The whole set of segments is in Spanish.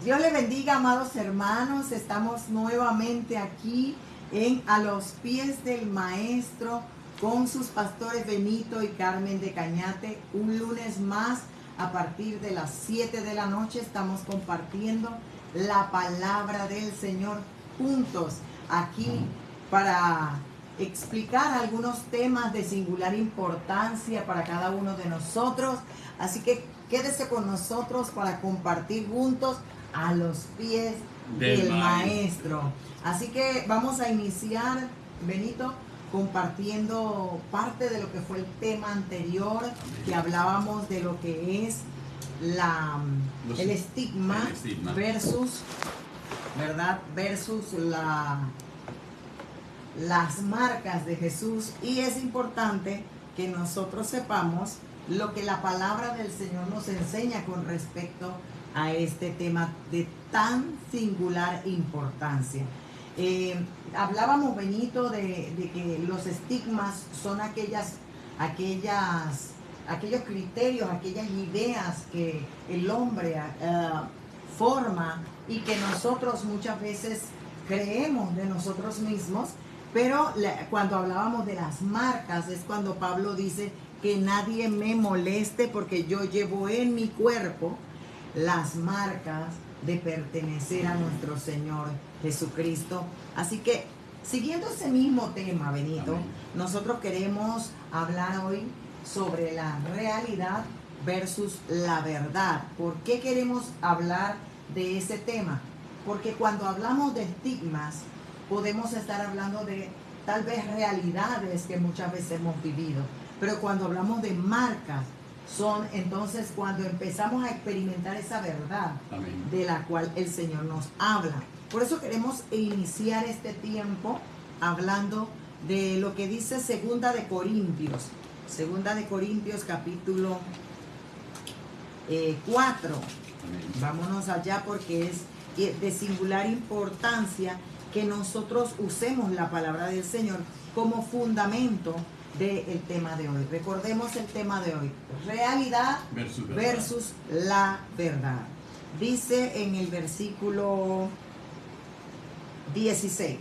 Dios le bendiga, amados hermanos. Estamos nuevamente aquí en A los Pies del Maestro con sus pastores Benito y Carmen de Cañate. Un lunes más a partir de las 7 de la noche estamos compartiendo la palabra del Señor juntos aquí para explicar algunos temas de singular importancia para cada uno de nosotros. Así que quédese con nosotros para compartir juntos a los pies del maestro. Así que vamos a iniciar, Benito, compartiendo parte de lo que fue el tema anterior, que hablábamos de lo que es el estigma versus, ¿verdad? Versus las marcas de Jesús. Y es importante que nosotros sepamos lo que la palabra del Señor nos enseña con respecto a este tema de tan singular importancia. Hablábamos, Benito, de que los estigmas son aquellos criterios, aquellas ideas que el hombre forma y que nosotros muchas veces creemos de nosotros mismos, pero cuando hablábamos de las marcas es cuando Pablo dice que nadie me moleste porque yo llevo en mi cuerpo las marcas de pertenecer a nuestro Señor Jesucristo. Así que, siguiendo ese mismo tema, Benito, amén, nosotros queremos hablar hoy sobre la realidad versus la verdad. ¿Por qué queremos hablar de ese tema? Porque cuando hablamos de estigmas, podemos estar hablando de tal vez realidades que muchas veces hemos vivido. Pero cuando hablamos de marcas, son entonces cuando empezamos a experimentar esa verdad, amén, de la cual el Señor nos habla. Por eso queremos iniciar este tiempo hablando de lo que dice Segunda de Corintios capítulo 4. Amén. Vámonos allá porque es de singular importancia que nosotros usemos la palabra del Señor como fundamento del tema de hoy. Recordemos el tema de hoy: realidad versus la verdad. Dice en el versículo 16: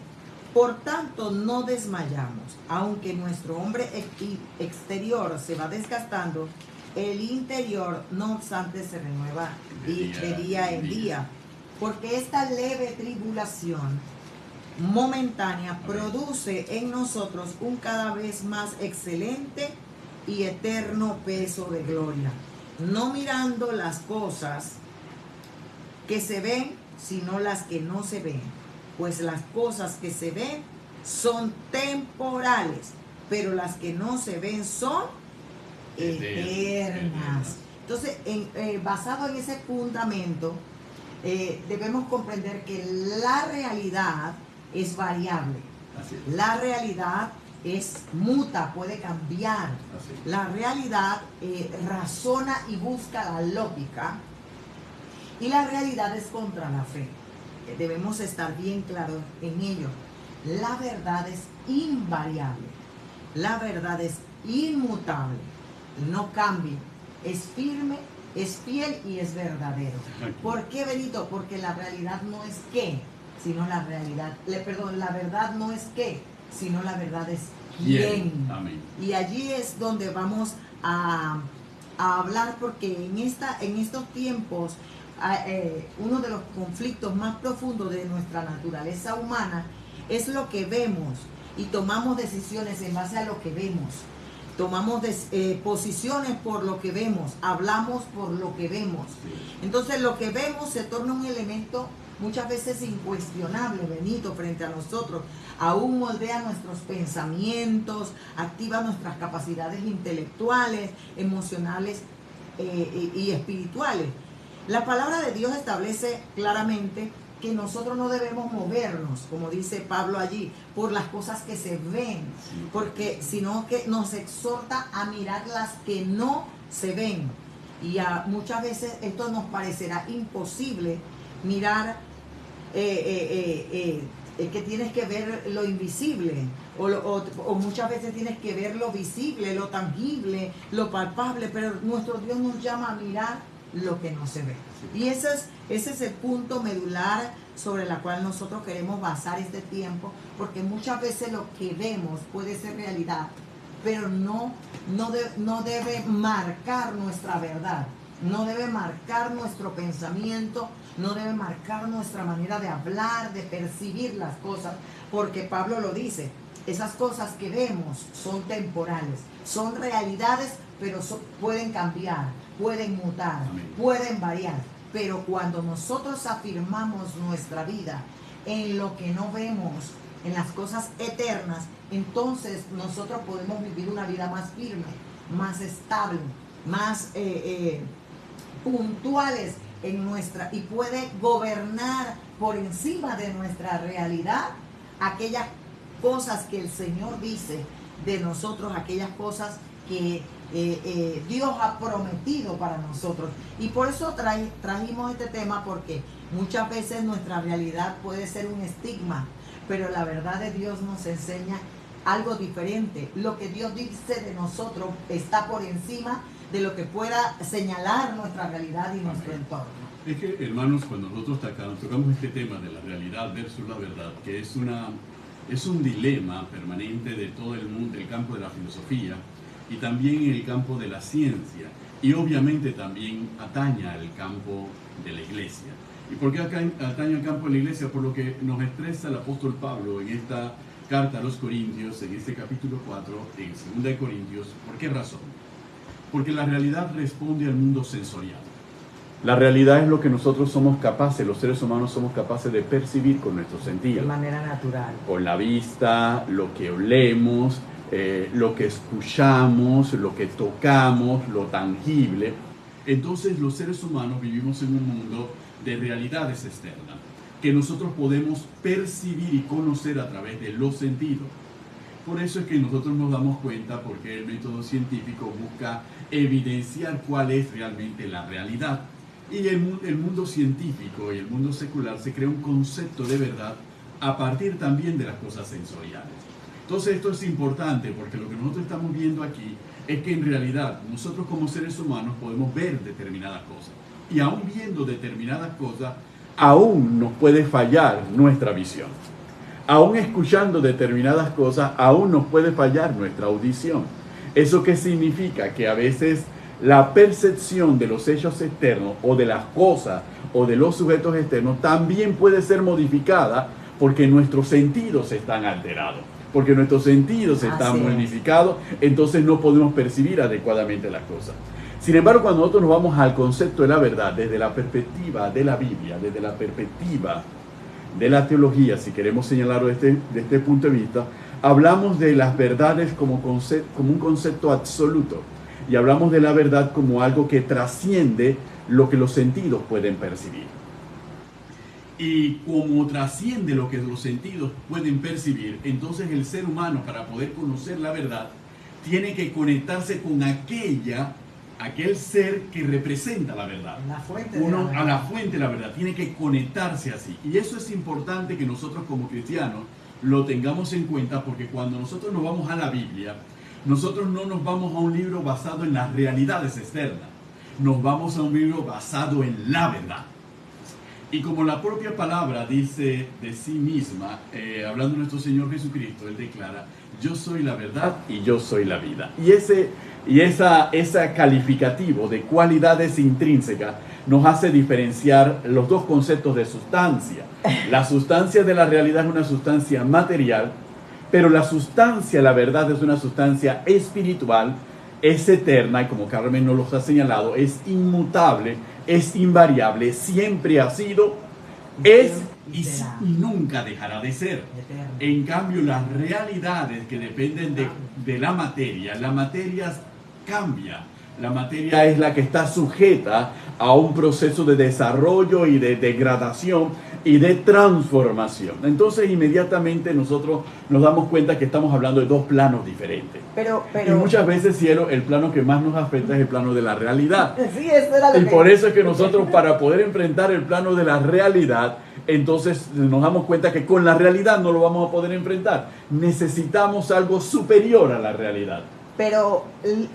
por tanto no desmayamos, aunque nuestro hombre exterior se va desgastando, el interior no obstante se renueva de día en día, porque esta leve tribulación momentánea produce en nosotros un cada vez más excelente y eterno peso de gloria, no mirando las cosas que se ven, sino las que no se ven, pues las cosas que se ven son temporales, pero las que no se ven son eternas. Entonces, basado en ese fundamento, debemos comprender que la realidad es variable. La realidad es muta, puede cambiar. La realidad razona y busca la lógica, y la realidad es contra la fe. Debemos estar bien claros en ello. La verdad es invariable, la verdad es inmutable, no cambia, es firme, es fiel y es verdadero. ¿Por qué, Benito? Porque la realidad no es qué, sino la realidad, la verdad no es qué, sino la verdad es quién. Amén. Y allí es donde vamos a hablar, porque en estos tiempos uno de los conflictos más profundos de nuestra naturaleza humana es lo que vemos, y tomamos decisiones en base a lo que vemos. Tomamos posiciones por lo que vemos, hablamos por lo que vemos. Entonces lo que vemos se torna un elemento muchas veces incuestionable, Benito, frente a nosotros. Aún moldea nuestros pensamientos, activa nuestras capacidades intelectuales, emocionales y espirituales. La palabra de Dios establece claramente que nosotros no debemos movernos, como dice Pablo allí, por las cosas que se ven, porque sino que nos exhorta a mirar las que no se ven. Y muchas veces esto nos parecerá imposible, mirar que tienes que ver lo invisible, o muchas veces tienes que ver lo visible, lo tangible, lo palpable, pero nuestro Dios nos llama a mirar lo que no se ve. Y ese es el punto medular sobre el cual nosotros queremos basar este tiempo, porque muchas veces lo que vemos puede ser realidad, pero no debe marcar nuestra verdad, no debe marcar nuestro pensamiento, no debe marcar nuestra manera de hablar, de percibir las cosas, porque Pablo lo dice, esas cosas que vemos son temporales, son realidades, pero pueden cambiar, pueden mutar, pueden variar. Pero cuando nosotros afirmamos nuestra vida en lo que no vemos, en las cosas eternas, entonces nosotros podemos vivir una vida más firme, más estable, más puntuales en nuestra, y puede gobernar por encima de nuestra realidad aquellas cosas que el Señor dice de nosotros, aquellas cosas que Dios ha prometido para nosotros. Y por eso trajimos este tema, porque muchas veces nuestra realidad puede ser un estigma, pero la verdad de Dios nos enseña algo diferente. Lo que Dios dice de nosotros está por encima de lo que pueda señalar nuestra realidad y nuestro entorno. Es que, hermanos, cuando nosotros tocamos este tema de la realidad versus la verdad, que es un dilema permanente de todo el mundo, del campo de la filosofía y también en el campo de la ciencia, y obviamente también atañe al campo de la iglesia. ¿Y por qué atañe al campo de la iglesia? Por lo que nos expresa el apóstol Pablo en esta carta a los Corintios, en este capítulo 4, en 2 de Corintios. ¿Por qué razón? Porque la realidad responde al mundo sensorial. La realidad es lo que nosotros somos capaces, los seres humanos somos capaces de percibir con nuestros sentidos. De manera natural. Con la vista, lo que olemos, lo que escuchamos, lo que tocamos, lo tangible. Entonces los seres humanos vivimos en un mundo de realidades externas que nosotros podemos percibir y conocer a través de los sentidos. Por eso es que nosotros nos damos cuenta, porque el método científico busca evidenciar cuál es realmente la realidad. Y el mundo científico y el mundo secular se crea un concepto de verdad a partir también de las cosas sensoriales. Entonces esto es importante, porque lo que nosotros estamos viendo aquí es que en realidad nosotros como seres humanos podemos ver determinadas cosas. Y aún viendo determinadas cosas, aún nos puede fallar nuestra visión. Aún escuchando determinadas cosas, aún nos puede fallar nuestra audición. ¿Eso qué significa? Que a veces la percepción de los hechos externos o de las cosas o de los sujetos externos también puede ser modificada porque nuestros sentidos están alterados, porque nuestros sentidos están modificados, entonces no podemos percibir adecuadamente las cosas. Sin embargo, cuando nosotros nos vamos al concepto de la verdad desde la perspectiva de la Biblia, desde la perspectiva de la teología, si queremos señalarlo desde este punto de vista, hablamos de las verdades como un concepto absoluto, y hablamos de la verdad como algo que trasciende lo que los sentidos pueden percibir. Y como trasciende lo que los sentidos pueden percibir, entonces el ser humano, para poder conocer la verdad, tiene que conectarse con aquel ser que representa la verdad. A la fuente de la verdad. Tiene que conectarse así. Y eso es importante que nosotros como cristianos lo tengamos en cuenta, porque cuando nosotros nos vamos a la Biblia, nosotros no nos vamos a un libro basado en las realidades externas. Nos vamos a un libro basado en la verdad. Y como la propia palabra dice de sí misma, hablando de nuestro Señor Jesucristo, Él declara: yo soy la verdad y yo soy la vida. Y ese calificativo de cualidades intrínsecas nos hace diferenciar los dos conceptos de sustancia. La sustancia de la realidad es una sustancia material, pero la sustancia, la verdad, es una sustancia espiritual, es eterna, y como Carmen nos lo ha señalado, es inmutable, es invariable, siempre ha sido, es y nunca dejará de ser. En cambio, las realidades que dependen de la materia cambia. La materia es la que está sujeta a un proceso de desarrollo y de degradación y de transformación. Entonces, inmediatamente nosotros nos damos cuenta que estamos hablando de dos planos diferentes. Y muchas veces, cielo, el plano que más nos afecta es el plano de la realidad. Sí, eso era lo y por eso es que nosotros, para poder enfrentar el plano de la realidad, entonces nos damos cuenta que con la realidad no lo vamos a poder enfrentar. Necesitamos algo superior a la realidad. Pero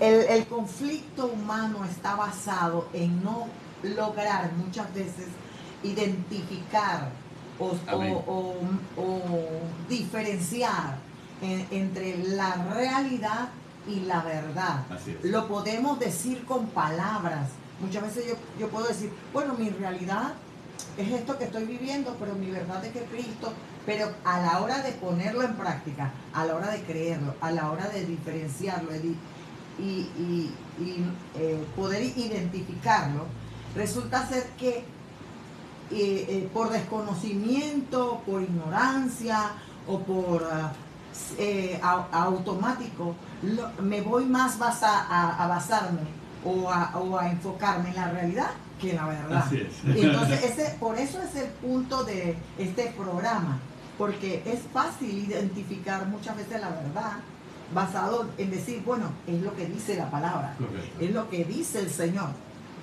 el conflicto humano está basado en no lograr muchas veces identificar o diferenciar entre la realidad y la verdad. Lo podemos decir con palabras. Muchas veces yo puedo decir, bueno, mi realidad es esto que estoy viviendo, pero mi verdad es que Cristo, pero a la hora de ponerlo en práctica, a la hora de creerlo, a la hora de diferenciarlo y poder identificarlo, resulta ser que por desconocimiento, por ignorancia o por automático, me voy más a basarme o a enfocarme en la realidad que en la verdad. Así es. Entonces, por eso es el punto de este programa, porque es fácil identificar muchas veces la verdad basado en decir, bueno, es lo que dice la palabra. Correcto. Es lo que dice el Señor.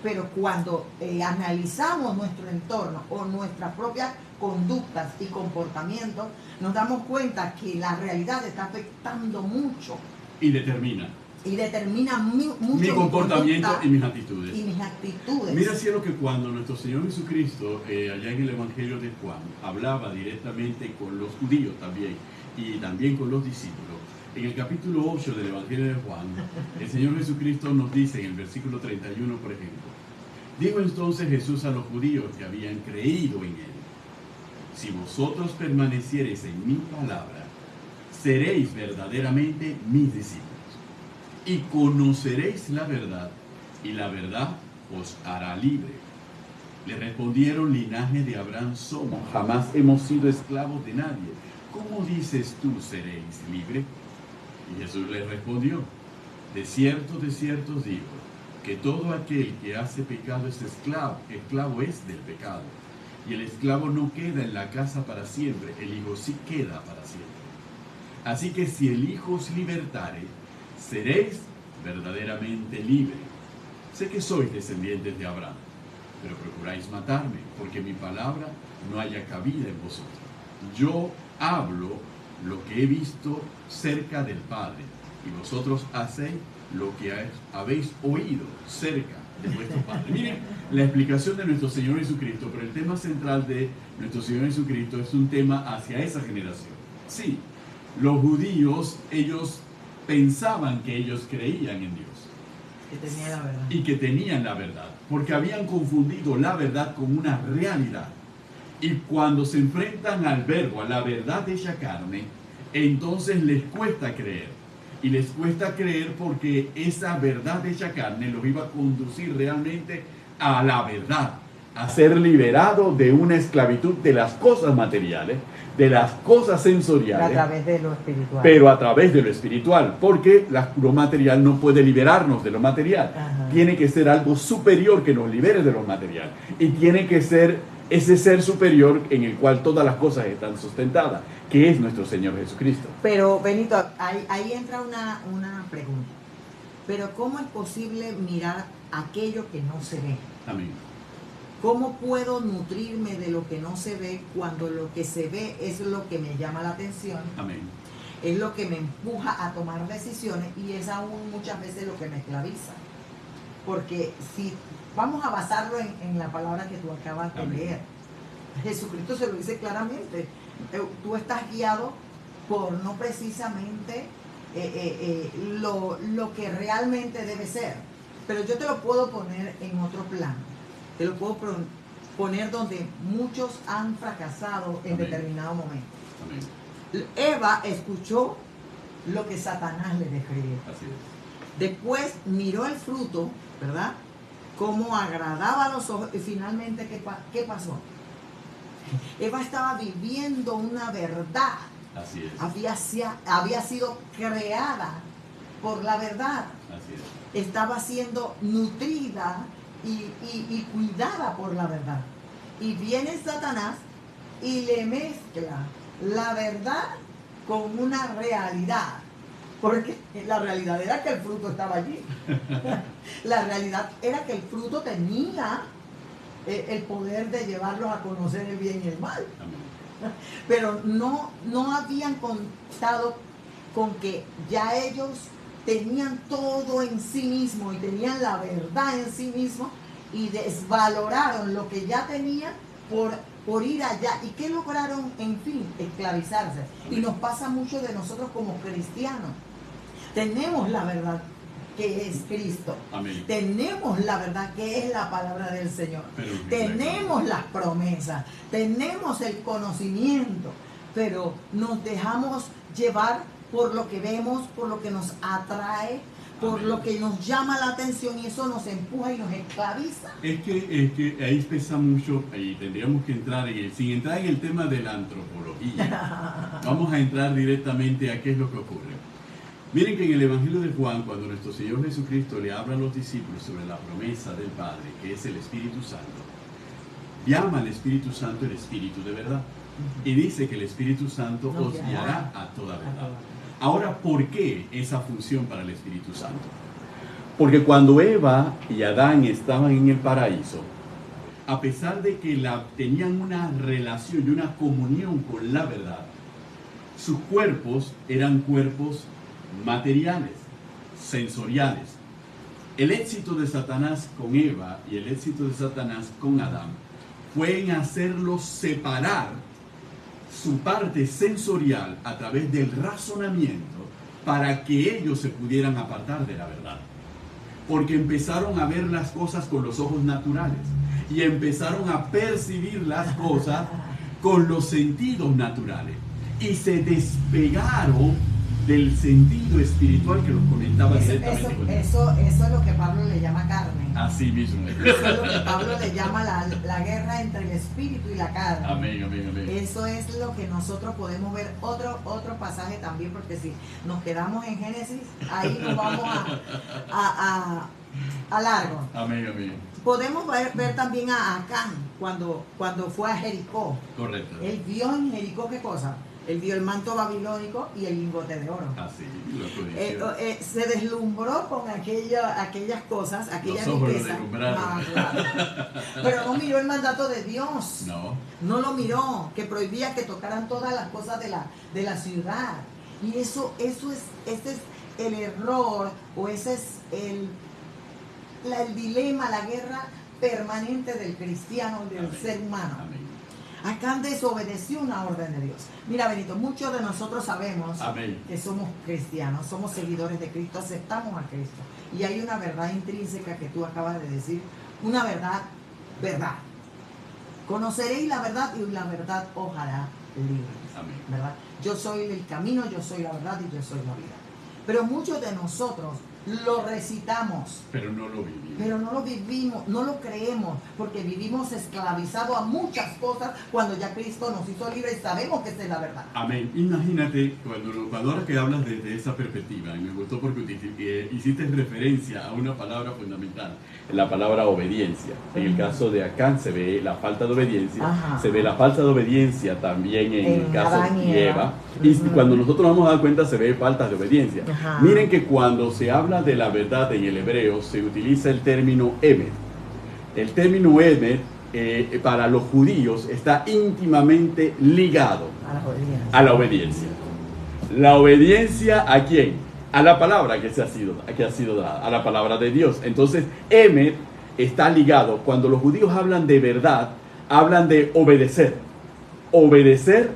Pero cuando analizamos nuestro entorno o nuestras propias conductas y comportamientos, nos damos cuenta que la realidad está afectando mucho. Y determina mucho mi comportamiento y mis actitudes. Mira, cielo, que cuando nuestro Señor Jesucristo, allá en el Evangelio de Juan, hablaba directamente con los judíos también, y también con los discípulos, en el capítulo 8 del Evangelio de Juan, el Señor Jesucristo nos dice en el versículo 31, por ejemplo, dijo entonces Jesús a los judíos que habían creído en Él, si vosotros permaneciereis en mi palabra, seréis verdaderamente mis discípulos, y conoceréis la verdad, y la verdad os hará libre. Le respondieron, linaje de Abraham somos, jamás hemos sido esclavos de nadie. ¿Cómo dices tú seréis libre? Y Jesús les respondió, de cierto os digo, que todo aquel que hace pecado es esclavo es del pecado. Y el esclavo no queda en la casa para siempre, el Hijo sí queda para siempre. Así que si el Hijo os libertare, seréis verdaderamente libres. Sé que sois descendientes de Abraham, pero procuráis matarme, porque mi palabra no haya cabida en vosotros. Yo hablo lo que he visto cerca del Padre, y vosotros hacéis lo que habéis oído cerca de vuestro Padre. Miren la explicación de nuestro Señor Jesucristo, pero el tema central de nuestro Señor Jesucristo es un tema hacia esa generación. Sí, los judíos, ellos pensaban que ellos creían en Dios. Que tenían la verdad. Y que tenían la verdad, porque habían confundido la verdad con una realidad. Y cuando se enfrentan al verbo, a la verdad hecha carne, entonces les cuesta creer. Y les cuesta creer porque esa verdad hecha carne los iba a conducir realmente a la verdad, a ser liberado de una esclavitud de las cosas materiales, de las cosas sensoriales, a través de lo espiritual. Pero a través de lo espiritual, porque lo material no puede liberarnos de lo material. Ajá. Tiene que ser algo superior que nos libere de lo material. Y tiene que ser ese ser superior en el cual todas las cosas están sustentadas, que es nuestro Señor Jesucristo. Pero, Benito, ahí entra una pregunta. Pero ¿cómo es posible mirar aquello que no se ve? Amén. ¿Cómo puedo nutrirme de lo que no se ve cuando lo que se ve es lo que me llama la atención? Amén. Es lo que me empuja a tomar decisiones y es aún muchas veces lo que me esclaviza. Porque si vamos a basarlo en la palabra que tú acabas de leer, Jesucristo se lo dice claramente. Tú estás guiado por no precisamente lo que realmente debe ser. Pero yo te lo puedo poner en otro plano. Te lo puedo poner donde muchos han fracasado en determinado momento. Amén. Eva escuchó lo que Satanás le describió. Así es. Después miró el fruto, ¿verdad? Cómo agradaba a los ojos. Y finalmente, ¿qué pasó? Eva estaba viviendo una verdad. Así es. Había sido creada por la verdad. Así es. Estaba siendo nutrida y cuidada por la verdad. Y viene Satanás y le mezcla la verdad con una realidad. Porque la realidad era que el fruto estaba allí. La realidad era que el fruto tenía el poder de llevarlos a conocer el bien y el mal. Pero no habían contado con que ya ellos tenían todo en sí mismo y tenían la verdad en sí mismo y desvaloraron lo que ya tenían por ir allá. ¿Y qué lograron? En fin, esclavizarse. Y nos pasa mucho de nosotros como cristianos. Tenemos la verdad, que es Cristo. Amén. Tenemos la verdad, que es la palabra del Señor. Tenemos las promesas, tenemos el conocimiento, pero nos dejamos llevar por lo que vemos, por lo que nos atrae, por Amén. lo que nos llama la atención, y eso nos empuja y nos esclaviza. Es que ahí pesa mucho, y tendríamos que entrar sin entrar en el tema de la antropología. Vamos a entrar directamente a qué es lo que ocurre. Miren que en el Evangelio de Juan, cuando nuestro Señor Jesucristo le habla a los discípulos sobre la promesa del Padre, que es el Espíritu Santo, llama al Espíritu Santo el Espíritu de verdad. Y dice que el Espíritu Santo os guiará a toda verdad. Ahora, ¿por qué esa función para el Espíritu Santo? Porque cuando Eva y Adán estaban en el paraíso, a pesar de que tenían una relación y una comunión con la verdad, sus cuerpos eran cuerpos materiales, sensoriales. El éxito de Satanás con Eva y el éxito de Satanás con Adán fue en hacerlos separar su parte sensorial a través del razonamiento para que ellos se pudieran apartar de la verdad. Porque empezaron a ver las cosas con los ojos naturales y empezaron a percibir las cosas con los sentidos naturales y se despegaron del sentido espiritual que los conectaba directamente con Dios. Eso es lo que Pablo le llama carne. Así mismo. Eso es lo que Pablo le llama la guerra entre el espíritu y la carne. Amén, amén, amén. Eso es lo que nosotros podemos ver. Otro pasaje también, porque si nos quedamos en Génesis, ahí nos vamos a largo. Amén, amén. Podemos ver también a Acán cuando fue a Jericó. Correcto. Él vio en Jericó, ¿qué cosa? Él vio el manto babilónico y el lingote de oro. Así, lo se deslumbró con aquellas cosas, aquella riqueza. Claro. Pero no miró el mandato de Dios. No lo miró, que prohibía que tocaran todas las cosas de la ciudad. Y ese es el error, o ese es el dilema, la guerra permanente del cristiano, del Amén. ser humano. Amén. Acán desobedeció una orden de Dios. Mira, Benito, muchos de nosotros sabemos Amén. que somos cristianos, somos seguidores de Cristo, aceptamos a Cristo. Y hay una verdad intrínseca que tú acabas de decir, una verdad. Conoceréis la verdad y la verdad os hará libres. Amén. ¿Verdad? Yo soy el camino, yo soy la verdad y yo soy la vida. Pero muchos de nosotros lo recitamos, pero no lo vivimos, no lo creemos, porque vivimos esclavizados a muchas cosas cuando ya Cristo nos hizo libres y sabemos que esa es la verdad. Amén. Imagínate, cuando ahora que hablas desde esa perspectiva, y me gustó porque hiciste referencia a una palabra fundamental, la palabra obediencia. En el caso de Acán se ve la falta de obediencia. Ajá. Se ve la falta de obediencia también en el caso de Eva. Y cuando nosotros nos vamos a dar cuenta se ve falta de obediencia. Ajá. Miren que cuando se habla de la verdad en el hebreo se utiliza el término emet. El término emet para los judíos está íntimamente ligado a la obediencia. ¿La obediencia a quién? A la palabra que ha sido dada, a la palabra de Dios. Entonces, emet está ligado, cuando los judíos hablan de verdad, hablan de obedecer. Obedecer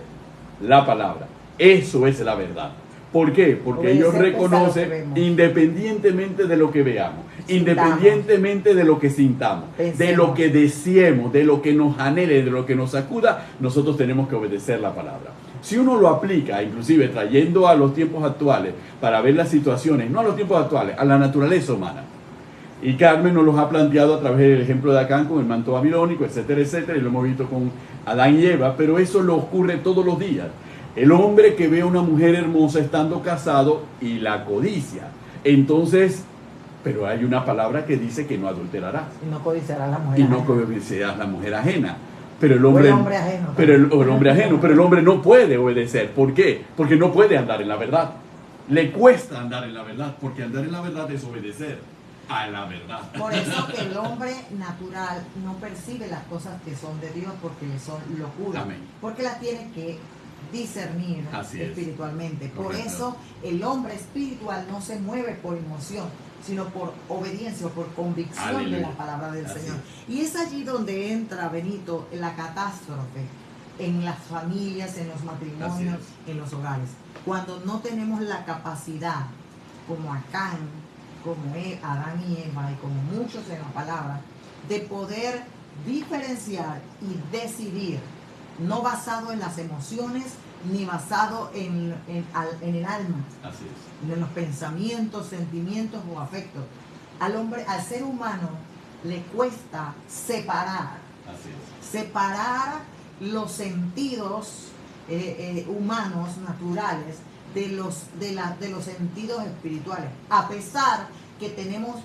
la palabra. Eso es la verdad. ¿Por qué? Porque ellos reconocen, independientemente de lo que veamos, independientemente de lo que sintamos, de lo que deseemos, de lo que nos anhele, de lo que nos sacuda, nosotros tenemos que obedecer la palabra. Si uno lo aplica, inclusive trayendo a los tiempos actuales, para ver las situaciones, no a los tiempos actuales, a la naturaleza humana. Y Carmen nos los ha planteado a través del ejemplo de Acán con el manto babilónico, etcétera, etcétera, y lo hemos visto con Adán y Eva, pero eso lo ocurre todos los días. El hombre que ve a una mujer hermosa estando casado y la codicia. Entonces, pero hay una palabra que dice que no adulterarás. Y no codiciarás la mujer ajena. Y no codiciarás la mujer ajena. Pero el hombre, ajeno. Pero el hombre no puede obedecer. ¿Por qué? Porque no puede andar en la verdad. Le cuesta andar en la verdad, porque andar en la verdad es obedecer a la verdad. Por eso que el hombre natural no percibe las cosas que son de Dios porque le son locura. Amén. Porque las tiene que discernir espiritualmente. Por eso el hombre espiritual no se mueve por emoción, sino por obediencia o por convicción Aleluya. de la palabra del Así Señor. es. Y es allí donde entra, Benito, la catástrofe en las familias, en los matrimonios, en los hogares. Cuando no tenemos la capacidad, como Acán, como Adán y Eva, y como muchos en la palabra, de poder diferenciar y decidir, no basado en las emociones, ni basado en el alma, Así es. en los pensamientos, sentimientos o afectos. Al hombre, al ser humano, le cuesta separar los sentidos humanos, naturales, de los sentidos espirituales, a pesar que tenemos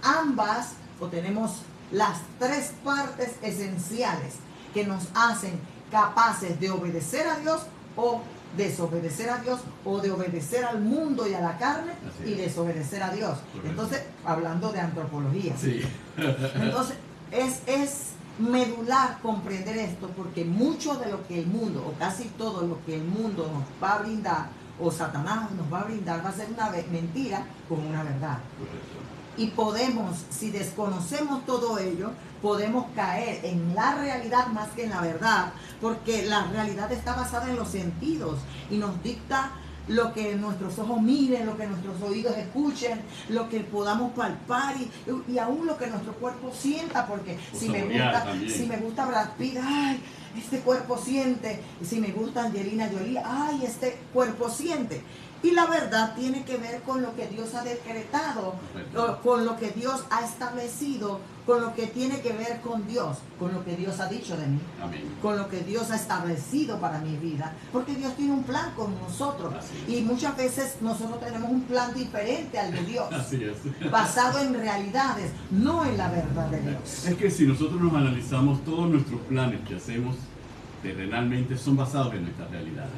ambas, o tenemos las tres partes esenciales que nos hacen capaces de obedecer a Dios o desobedecer a Dios, o de obedecer al mundo y a la carne y desobedecer a Dios. Correcto. Entonces, hablando de antropología. Sí. Entonces, es medular comprender esto, porque mucho de lo que el mundo, o casi todo lo que el mundo nos va a brindar, o Satanás nos va a brindar, va a ser una mentira con una verdad. Correcto. Y podemos, si desconocemos todo ello, podemos caer en la realidad más que en la verdad, porque la realidad está basada en los sentidos y nos dicta lo que nuestros ojos miren, lo que nuestros oídos escuchen, lo que podamos palpar y aún lo que nuestro cuerpo sienta, porque si me gusta Brad Pitt, ay, este cuerpo siente, y si me gusta Angelina Jolie, ay, este cuerpo siente. Y la verdad tiene que ver con lo que Dios ha decretado, con lo que Dios ha establecido, con lo que tiene que ver con Dios, con lo que Dios ha dicho de mí, amén, con lo que Dios ha establecido para mi vida, porque Dios tiene un plan con nosotros. Y muchas veces nosotros tenemos un plan diferente al de Dios, así es, basado en realidades, no en la verdad de Dios. Es que si nosotros nos analizamos, todos nuestros planes que hacemos terrenalmente son basados en nuestras realidades.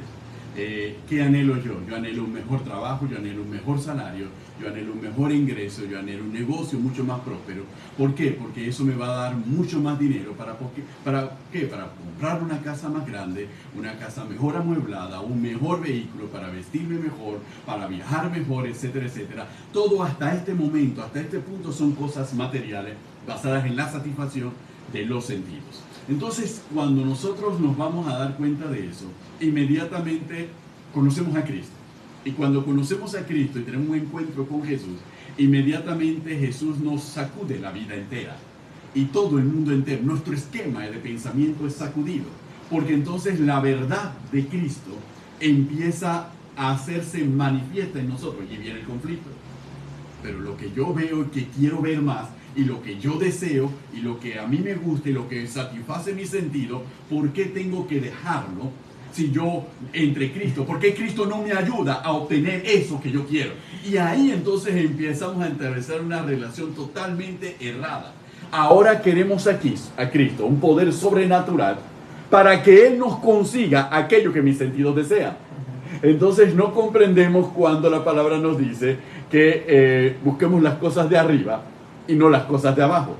¿Qué anhelo yo? Yo anhelo un mejor trabajo, yo anhelo un mejor salario, yo anhelo un mejor ingreso, yo anhelo un negocio mucho más próspero. ¿Por qué? Porque eso me va a dar mucho más dinero. ¿Para qué? Para comprar una casa más grande, una casa mejor amueblada, un mejor vehículo, para vestirme mejor, para viajar mejor, etcétera, etcétera. Todo hasta este momento, hasta este punto, son cosas materiales basadas en la satisfacción de los sentidos. Entonces, cuando nosotros nos vamos a dar cuenta de eso, inmediatamente conocemos a Cristo. Y cuando conocemos a Cristo y tenemos un encuentro con Jesús, inmediatamente Jesús nos sacude la vida entera. Y todo el mundo entero, nuestro esquema de pensamiento es sacudido. Porque entonces la verdad de Cristo empieza a hacerse manifiesta en nosotros. Y viene el conflicto. Pero lo que yo veo y que quiero ver más, y lo que yo deseo, y lo que a mí me gusta, y lo que satisface mi sentido, ¿por qué tengo que dejarlo si yo entre Cristo? ¿Por qué Cristo no me ayuda a obtener eso que yo quiero? Y ahí entonces empezamos a establecer una relación totalmente errada. Ahora queremos a Cristo, un poder sobrenatural, para que Él nos consiga aquello que mis sentidos desean. Entonces no comprendemos cuando la palabra nos dice que busquemos las cosas de arriba y no las cosas de abajo.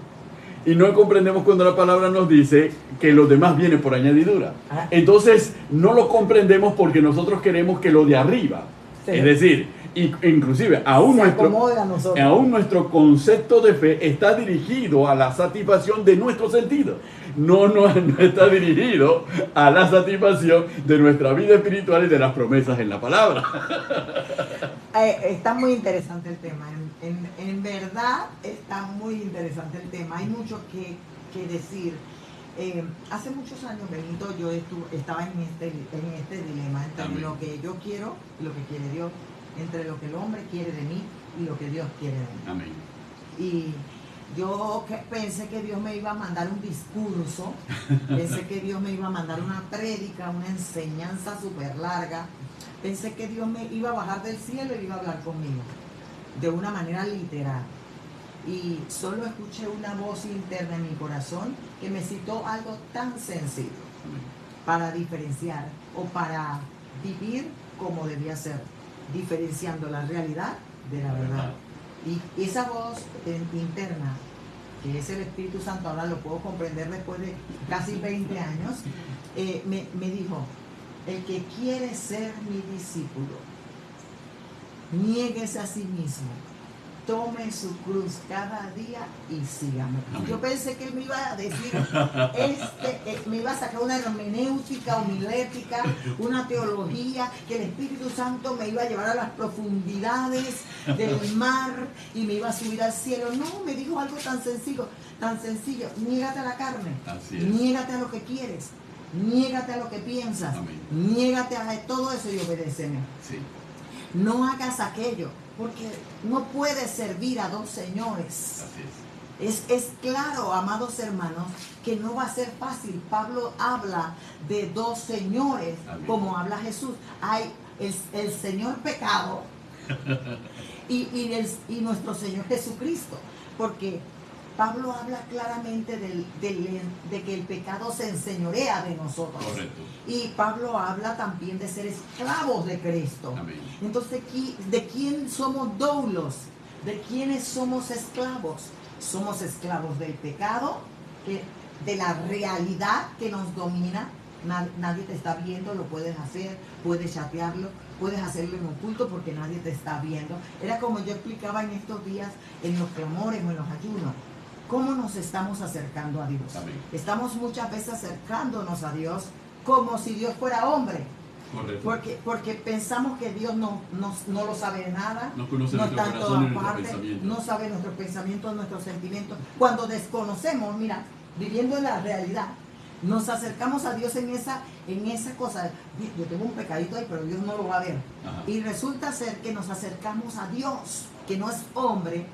Y no comprendemos cuando la palabra nos dice que lo demás viene por añadidura. Entonces no lo comprendemos porque nosotros queremos que lo de arriba, sí, es decir, inclusive aún nuestro concepto de fe está dirigido a la satisfacción de nuestro sentido. No está dirigido a la satisfacción de nuestra vida espiritual y de las promesas en la palabra. Está muy interesante el tema. En verdad está muy interesante el tema. Hay mucho que decir. Hace muchos años, Benito, yo estaba en este dilema entre amén, lo que yo quiero y lo que quiere Dios, entre lo que el hombre quiere de mí y lo que Dios quiere de mí. Amén. Y yo pensé que Dios me iba a mandar un discurso, pensé que Dios me iba a mandar una prédica, una enseñanza súper larga. Pensé que Dios me iba a bajar del cielo y iba a hablar conmigo de una manera literal. Y solo escuché una voz interna en mi corazón que me citó algo tan sencillo para diferenciar o para vivir como debía ser, diferenciando la realidad de la verdad. Y esa voz interna, que es el Espíritu Santo, ahora lo puedo comprender después de casi 20 años, me dijo: el que quiere ser mi discípulo, niéguese a sí mismo, tome su cruz cada día y sígame. Amén. Yo pensé que él me iba a decir, me iba a sacar una hermenéutica, homilética, una teología, que el Espíritu Santo me iba a llevar a las profundidades del mar y me iba a subir al cielo. No, me dijo algo tan sencillo, niégate a la carne, niégate a lo que quieres, niégate a lo que piensas, Amén. Niégate a todo eso y obedéceme. Sí. No hagas aquello, porque no puedes servir a dos señores. Así es. Es claro, amados hermanos, que no va a ser fácil. Pablo habla de dos señores, Amén. como habla Jesús. Hay el Señor pecado y nuestro Señor Jesucristo, porque Pablo habla claramente de que el pecado se enseñorea de nosotros. Correcto. Y Pablo habla también de ser esclavos de Cristo. Amén. Entonces, ¿de quién somos doulos? ¿De quiénes somos esclavos? Somos esclavos del pecado, de la realidad que nos domina. Nadie te está viendo, lo puedes hacer, puedes chatearlo, puedes hacerlo en oculto porque nadie te está viendo. Era como yo explicaba en estos días en los clamores o en los ayunos. ¿Cómo nos estamos acercando a Dios? Amén. Estamos muchas veces acercándonos a Dios como si Dios fuera hombre. Correcto. Porque pensamos que Dios no lo sabe nada, No conoce no nuestro está en corazón todas y nuestros partes, pensamientos. no sabe nuestros pensamientos, nuestros sentimientos. Cuando desconocemos, mira, viviendo en la realidad, nos acercamos a Dios en esa cosa. Yo tengo un pecadito ahí, pero Dios no lo va a ver. Ajá. Y resulta ser que nos acercamos a Dios, que no es hombre,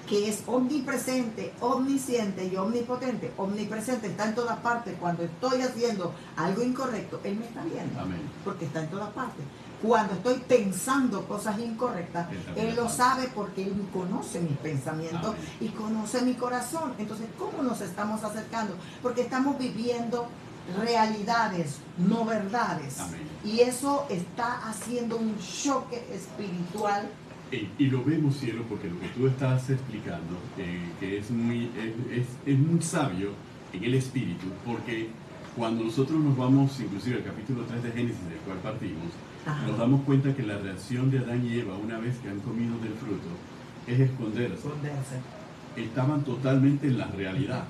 que es omnipresente, omnisciente y omnipotente. Omnipresente, está en todas partes. Cuando estoy haciendo algo incorrecto, Él me está viendo. Amén. Porque está en todas partes. Cuando estoy pensando cosas incorrectas, Él lo sabe porque Él conoce mis pensamientos. Amén. Y conoce mi corazón. Entonces, ¿cómo nos estamos acercando? Porque estamos viviendo realidades, no verdades. Amén. Y eso está haciendo un choque espiritual. Y lo vemos, cielo, porque lo que tú estás explicando, que es muy sabio en el espíritu, porque cuando nosotros nos vamos, inclusive al capítulo 3 de Génesis, del cual partimos, Ajá. nos damos cuenta que la reacción de Adán y Eva, una vez que han comido del fruto, es esconderse. Esconderse. Estaban totalmente en la realidad,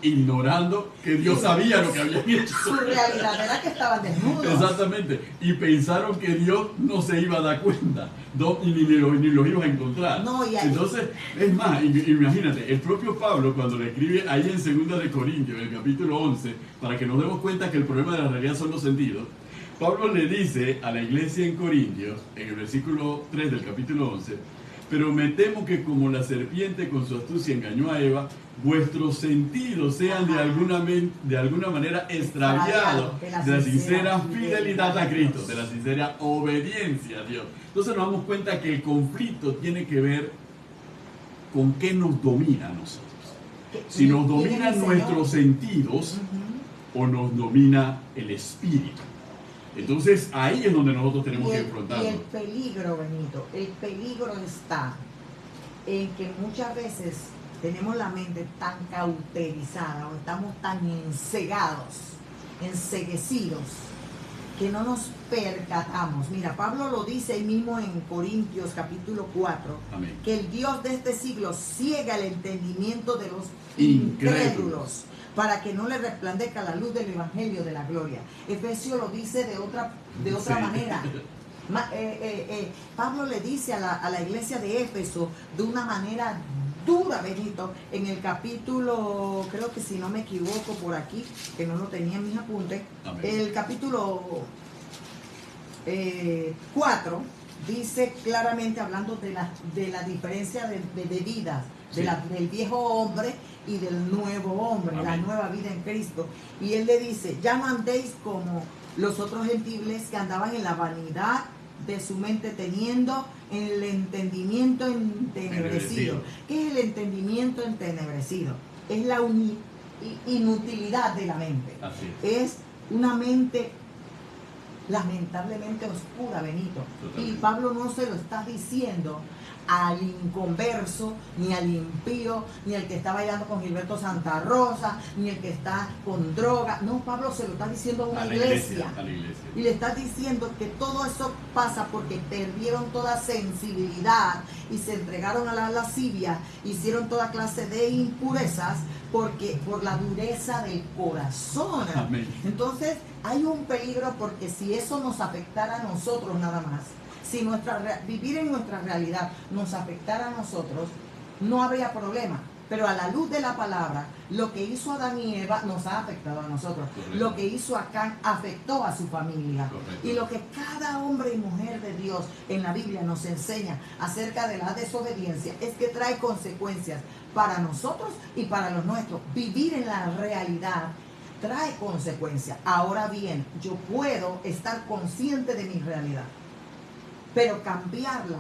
ignorando que Dios sabía lo que habían hecho. Su realidad era que estaban desnudos. Exactamente, y pensaron que Dios no se iba a dar cuenta, ni los iba a encontrar. No, y ahí... Entonces, es más, imagínate, el propio Pablo, cuando le escribe ahí en 2 de Corintios, en el capítulo 11, para que nos demos cuenta que el problema de la realidad son los sentidos, Pablo le dice a la iglesia en Corintios, en el versículo 3 del capítulo 11, pero me temo que como la serpiente con su astucia engañó a Eva, vuestros sentidos sean de alguna manera extraviados de la sincera fidelidad a Cristo, de la sincera obediencia a Dios. Entonces nos damos cuenta que el conflicto tiene que ver con qué nos domina a nosotros. Si nos dominan nuestros sentidos o nos domina el espíritu. Entonces ahí es donde nosotros tenemos que enfrentarnos. Y el peligro, Benito, el peligro está en que muchas veces tenemos la mente tan cauterizada o estamos tan enceguecidos, que no nos percatamos. Mira, Pablo lo dice ahí mismo en Corintios capítulo 4, Amén. que el Dios de este siglo ciega el entendimiento de los incrédulos, para que no le resplandezca la luz del evangelio de la gloria. Efesios lo dice de otra manera. Pablo le dice a la iglesia de Éfeso de una manera dura, Benito, en el capítulo, creo que si no me equivoco por aquí, que no lo tenía en mis apuntes, Amén. el capítulo 4 dice claramente, hablando de la diferencia de vidas, Sí. del viejo hombre y del nuevo hombre, la Amén. nueva vida en Cristo. Y él le dice, ya no andéis como los otros gentiles que andaban en la vanidad de su mente, teniendo el entendimiento entenebrecido. ¿Qué es el entendimiento entenebrecido? Es la inutilidad de la mente. Así Es una mente lamentablemente oscura, Benito. Totalmente. Y Pablo no se lo está diciendo al inconverso, ni al impío, ni al que está bailando con Gilberto Santa Rosa, ni el que está con droga. No, Pablo se lo está diciendo a una iglesia. A la iglesia. Y le está diciendo que todo eso pasa porque perdieron toda sensibilidad y se entregaron a la lascivia, hicieron toda clase de impurezas por la dureza del corazón. Amén. Entonces hay un peligro, porque si eso nos afectara a nosotros nada más, si vivir en nuestra realidad nos afectara a nosotros, no habría problema. Pero a la luz de la palabra, lo que hizo Adán y Eva nos ha afectado a nosotros. Correcto. Lo que hizo Acán afectó a su familia. Correcto. Y lo que cada hombre y mujer de Dios en la Biblia nos enseña acerca de la desobediencia es que trae consecuencias para nosotros y para los nuestros. Vivir en la realidad trae consecuencias. Ahora bien, yo puedo estar consciente de mi realidad, pero cambiarla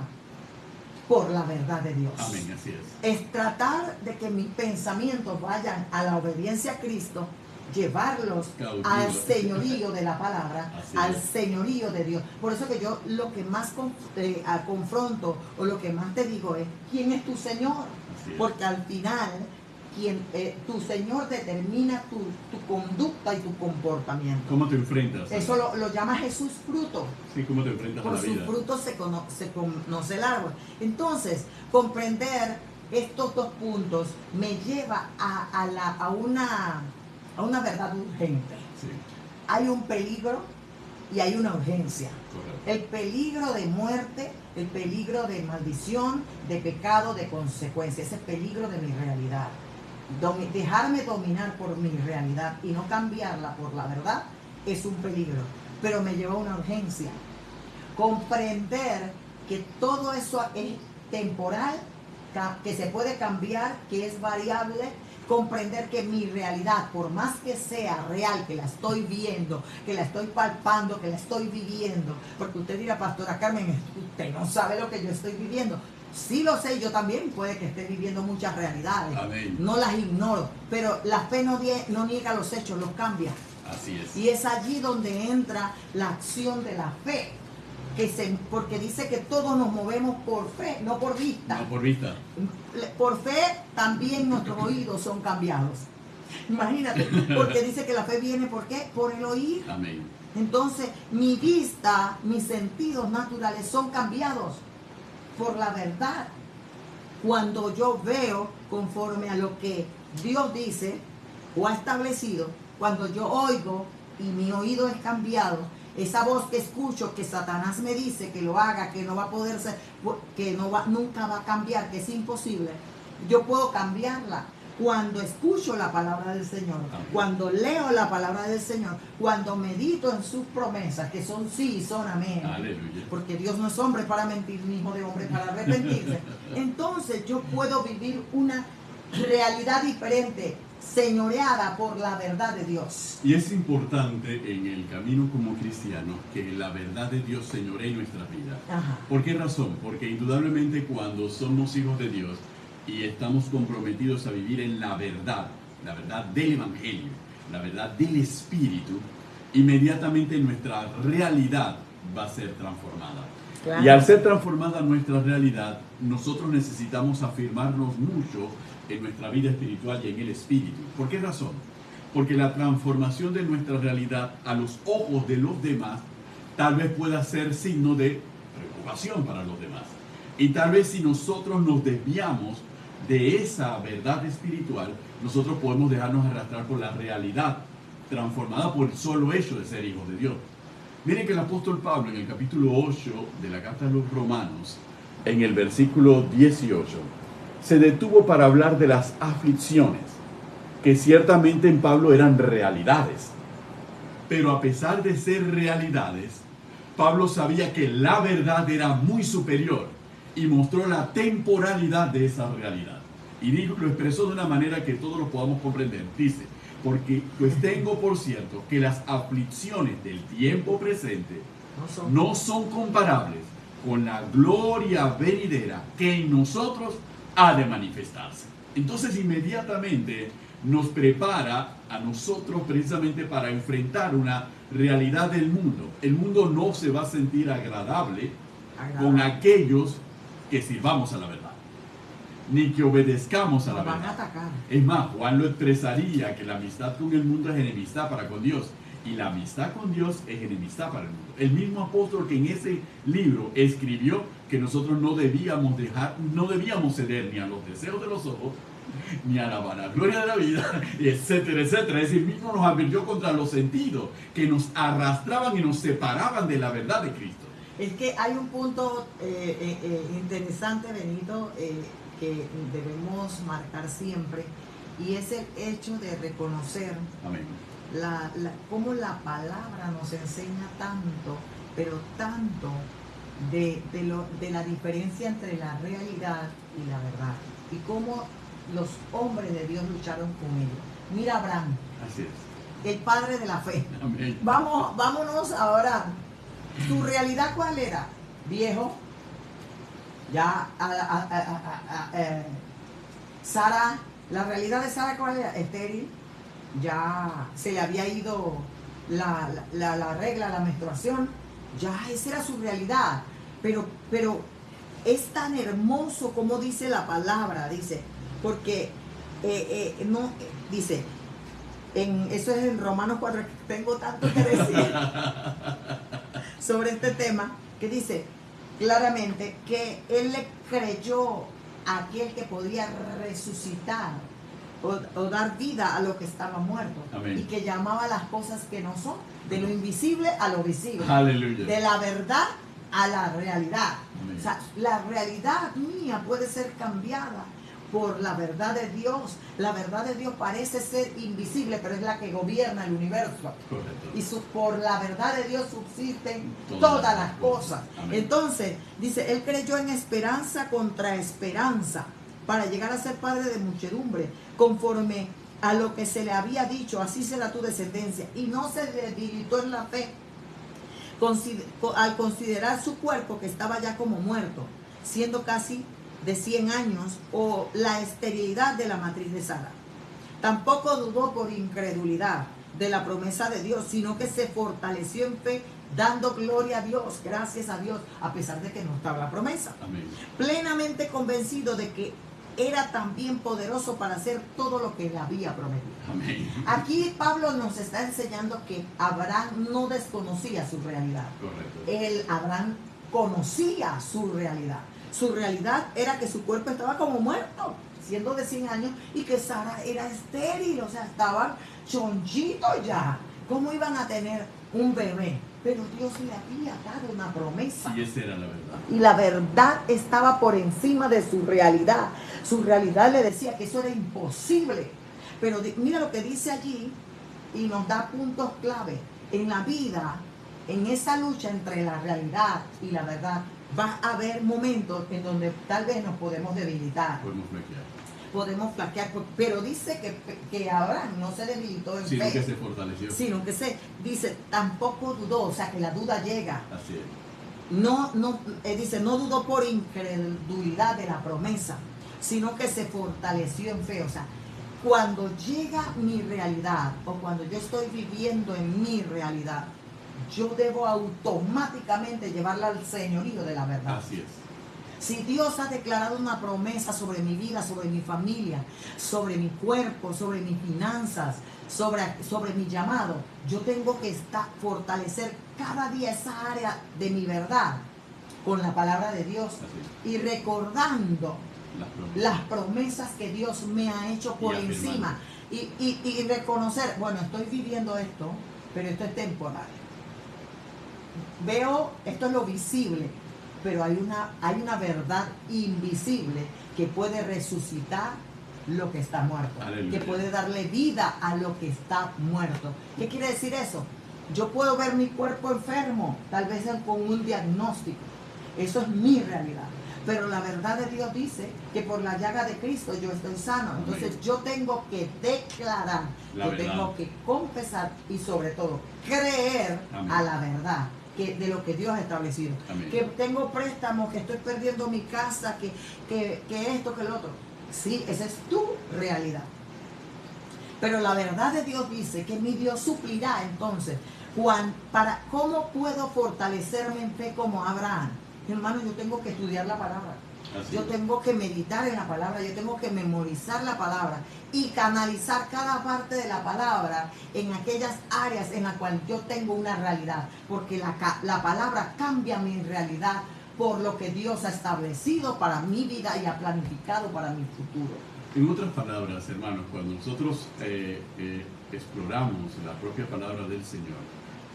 por la verdad de Dios. Amén, así es. Es tratar de que mis pensamientos vayan a la obediencia a Cristo, llevarlos Cautivo. al señorío de la palabra, Así al es. señorío de Dios. Por eso que yo lo que más confronto o lo que más te digo es, ¿quién es tu Señor? Así es. Porque al final, tu Señor determina tu conducta y tu comportamiento. ¿Cómo te enfrentas? Eso lo llama Jesús fruto. Sí, ¿cómo te enfrentas a Por la sus vida? frutos se conoce el árbol. Entonces, comprender estos dos puntos me lleva a una verdad urgente. Sí, Hay un peligro y hay una urgencia. correcto. El peligro de muerte, el peligro de maldición, de pecado, de consecuencia. Ese peligro de mi realidad. Dejarme dominar por mi realidad y no cambiarla por la verdad es un peligro. Pero me lleva a una urgencia. Comprender que todo eso es temporal, que se puede cambiar, que es variable. Comprender que mi realidad, por más que sea real, que la estoy viendo, que la estoy palpando, que la estoy viviendo, porque usted dirá, Pastora Carmen, usted no sabe lo que yo estoy viviendo. Sí lo sé, yo también puede que esté viviendo muchas realidades. Amén. No las ignoro, pero la fe no niega los hechos, los cambia. Así es. Y es allí donde entra la acción de la fe, porque dice que todos nos movemos por fe, no por vista. No por vista. Por fe también nuestros oídos son cambiados. Imagínate, porque dice que la fe viene, ¿por qué? Por el oír. Amén. Entonces, mi vista, mis sentidos naturales son cambiados por la verdad. Cuando yo veo conforme a lo que Dios dice o ha establecido, cuando yo oigo y mi oído es cambiado, esa voz que escucho, que Satanás me dice que lo haga, que no va a poder ser, que nunca va a cambiar, que es imposible, yo puedo cambiarla. Cuando escucho la palabra del Señor, cuando leo la palabra del Señor, cuando medito en sus promesas, que son sí y son amén. Aleluya. Porque Dios no es hombre para mentir, ni hijo de hombre para arrepentirse. Entonces yo puedo vivir una realidad diferente, señoreada por la verdad de Dios. Y es importante en el camino como cristianos que la verdad de Dios señoree nuestra vida. Ajá. ¿Por qué razón? Porque indudablemente cuando somos hijos de Dios y estamos comprometidos a vivir en la verdad del Evangelio, la verdad del Espíritu, inmediatamente nuestra realidad va a ser transformada. Claro. Y al ser transformada nuestra realidad, nosotros necesitamos afirmarnos mucho en nuestra vida espiritual y en el Espíritu. ¿Por qué razón? Porque la transformación de nuestra realidad a los ojos de los demás tal vez pueda ser signo de preocupación para los demás. Y tal vez si nosotros nos desviamos de esa verdad espiritual, nosotros podemos dejarnos arrastrar por la realidad transformada por el solo hecho de ser hijos de Dios. Miren que el apóstol Pablo en el capítulo 8 de la carta a los Romanos, en el versículo 18, se detuvo para hablar de las aflicciones, que ciertamente en Pablo eran realidades. Pero a pesar de ser realidades, Pablo sabía que la verdad era muy superior y mostró la temporalidad de esa realidad. Y lo expresó de una manera que todos lo podamos comprender. Dice, porque pues tengo por cierto que las aflicciones del tiempo presente no son comparables con la gloria venidera que en nosotros ha de manifestarse. Entonces inmediatamente nos prepara a nosotros precisamente para enfrentar una realidad del mundo. El mundo no se va a sentir agradable con aquellos que sirvamos a la verdad, ni que obedezcamos a la verdad. Van a atacar. Es más, Juan lo expresaría que la amistad con el mundo es enemistad para con Dios, y la amistad con Dios es enemistad para el mundo. El mismo apóstol que en ese libro escribió que nosotros no debíamos ceder ni a los deseos de los ojos, ni a la vanagloria de la vida, etcétera, etcétera. Es decir, mismo nos advirtió contra los sentidos que nos arrastraban y nos separaban de la verdad de Cristo. Es que hay un punto interesante, Benito, que debemos marcar siempre, y es el hecho de reconocer Amén. cómo la palabra nos enseña tanto, pero tanto de la diferencia entre la realidad y la verdad, y cómo los hombres de Dios lucharon con ello. Mira Abraham, así es, el padre de la fe. Amén. Vámonos ahora. ¿Su realidad cuál era? Viejo. Ya Sara, la realidad de Sara cuál era? Estéril. Ya se le había ido la regla, la menstruación. Ya esa era su realidad. Pero es tan hermoso como dice la palabra, dice, porque no dice, eso es en Romanos 4, tengo tanto que decir sobre este tema, que dice claramente que él le creyó a aquel que podía resucitar o dar vida a lo que estaba muerto. Amén. Y que llamaba las cosas que no son, de lo invisible a lo visible. Aleluya. De la verdad a la realidad. Amén. O sea, la realidad mía puede ser cambiada por la verdad de Dios. La verdad de Dios parece ser invisible, pero es la que gobierna el universo. Correcto. Y por la verdad de Dios subsisten todas las cosas. Amén. Entonces, dice, él creyó en esperanza contra esperanza, para llegar a ser padre de muchedumbre, conforme a lo que se le había dicho, así será tu descendencia. Y no se debilitó en la fe, al considerar su cuerpo que estaba ya como muerto, siendo casi de 100 años, o la esterilidad de la matriz de Sara. Tampoco dudó por incredulidad de la promesa de Dios, sino que se fortaleció en fe, dando gloria a Dios, gracias a Dios, a pesar de que no estaba la promesa. Amén. Plenamente convencido de que era también poderoso para hacer todo lo que le había prometido. Amén. Aquí Pablo nos está enseñando que Abraham no desconocía su realidad. Correcto. Abraham conocía su realidad. Su realidad era que su cuerpo estaba como muerto, siendo de 100 años, y que Sara era estéril, o sea, estaban chonchitos ya. ¿Cómo iban a tener un bebé? Pero Dios le había dado una promesa. Y esa era la verdad. Y la verdad estaba por encima de su realidad. Su realidad le decía que eso era imposible. Pero mira lo que dice allí, y nos da puntos clave. En la vida, en esa lucha entre la realidad y la verdad, va a haber momentos en donde tal vez nos podemos debilitar. Podemos flaquear, pero dice que Abraham no se debilitó en fe, sino que se fortaleció. Sino que dice, tampoco dudó, o sea que la duda llega. Así es. Dice, no dudó por incredulidad de la promesa, sino que se fortaleció en fe. O sea, cuando llega mi realidad, o cuando yo estoy viviendo en mi realidad, yo debo automáticamente llevarla al señorío de la verdad. Así es. Si Dios ha declarado una promesa sobre mi vida, sobre mi familia, sobre mi cuerpo, sobre mis finanzas, sobre mi llamado, yo tengo que fortalecer cada día esa área de mi verdad con la palabra de Dios y recordando las promesas que Dios me ha hecho por encima y reconocer, bueno, estoy viviendo esto, pero esto es temporal. Veo, esto es lo visible, pero hay una verdad invisible que puede resucitar lo que está muerto. Aleluya. Que puede darle vida a lo que está muerto. ¿Qué quiere decir eso? Yo puedo ver mi cuerpo enfermo, tal vez con un diagnóstico. Eso es mi realidad. Pero la verdad de Dios dice que por la llaga de Cristo yo estoy sano. Entonces Amén. Yo tengo que declarar, tengo que confesar y sobre todo creer Amén. A la verdad. De lo que Dios ha establecido. Amén. Que tengo préstamos, que estoy perdiendo mi casa, que esto, que lo otro. Sí, esa es tu realidad. Pero la verdad de Dios dice que mi Dios suplirá. Entonces, ¿cómo puedo fortalecerme en fe como Abraham? Hermano, yo tengo que estudiar la palabra. Yo tengo que meditar en la palabra, yo tengo que memorizar la palabra y canalizar cada parte de la palabra en aquellas áreas en las cuales yo tengo una realidad, porque la palabra cambia mi realidad por lo que Dios ha establecido para mi vida y ha planificado para mi futuro. En otras palabras, hermanos, cuando nosotros exploramos la propia palabra del Señor,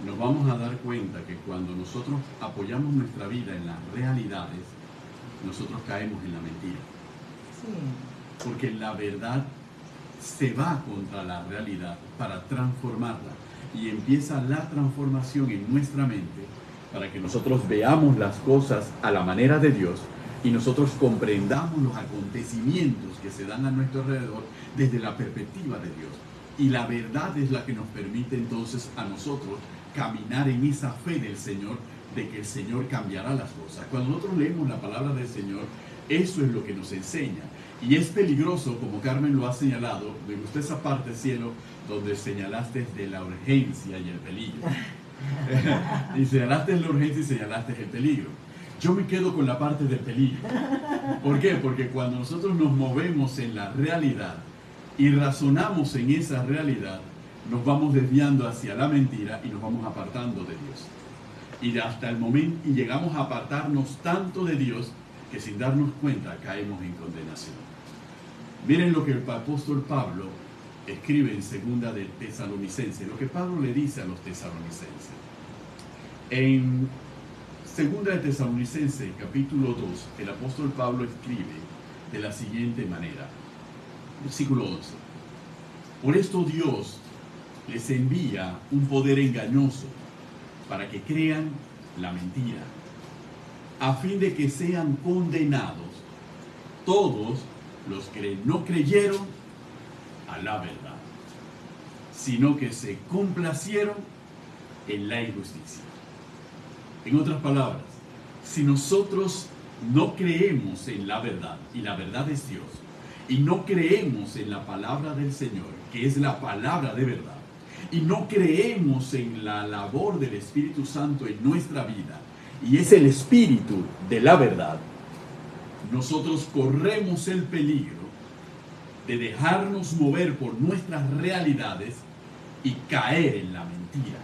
nos vamos a dar cuenta que cuando nosotros apoyamos nuestra vida en las realidades, nosotros caemos en la mentira. Sí. Porque la verdad se va contra la realidad para transformarla. Y empieza la transformación en nuestra mente para que nosotros veamos las cosas a la manera de Dios y nosotros comprendamos los acontecimientos que se dan a nuestro alrededor desde la perspectiva de Dios. Y la verdad es la que nos permite entonces a nosotros caminar en esa fe del Señor, de que el Señor cambiará las cosas. Cuando nosotros leemos la palabra del Señor, eso es lo que nos enseña. Y es peligroso, como Carmen lo ha señalado, me gustó esa parte, cielo, donde señalaste de la urgencia y el peligro. Y señalaste la urgencia y señalaste el peligro. Yo me quedo con la parte del peligro. ¿Por qué? Porque cuando nosotros nos movemos en la realidad y razonamos en esa realidad, nos vamos desviando hacia la mentira y nos vamos apartando de Dios. Y hasta el momento, y llegamos a apartarnos tanto de Dios que sin darnos cuenta caemos en condenación. Miren lo que el apóstol Pablo escribe en Segunda de Tesalonicenses, lo que Pablo le dice a los tesalonicenses. En Segunda de Tesalonicenses, capítulo 2, el apóstol Pablo escribe de la siguiente manera, versículo 11. Por esto Dios les envía un poder engañoso para que crean la mentira, a fin de que sean condenados todos los que no creyeron a la verdad, sino que se complacieron en la injusticia. En otras palabras, si nosotros no creemos en la verdad, y la verdad es Dios, y no creemos en la palabra del Señor, que es la palabra de verdad, y no creemos en la labor del Espíritu Santo en nuestra vida, y es el Espíritu de la verdad, nosotros corremos el peligro de dejarnos mover por nuestras realidades y caer en la mentira.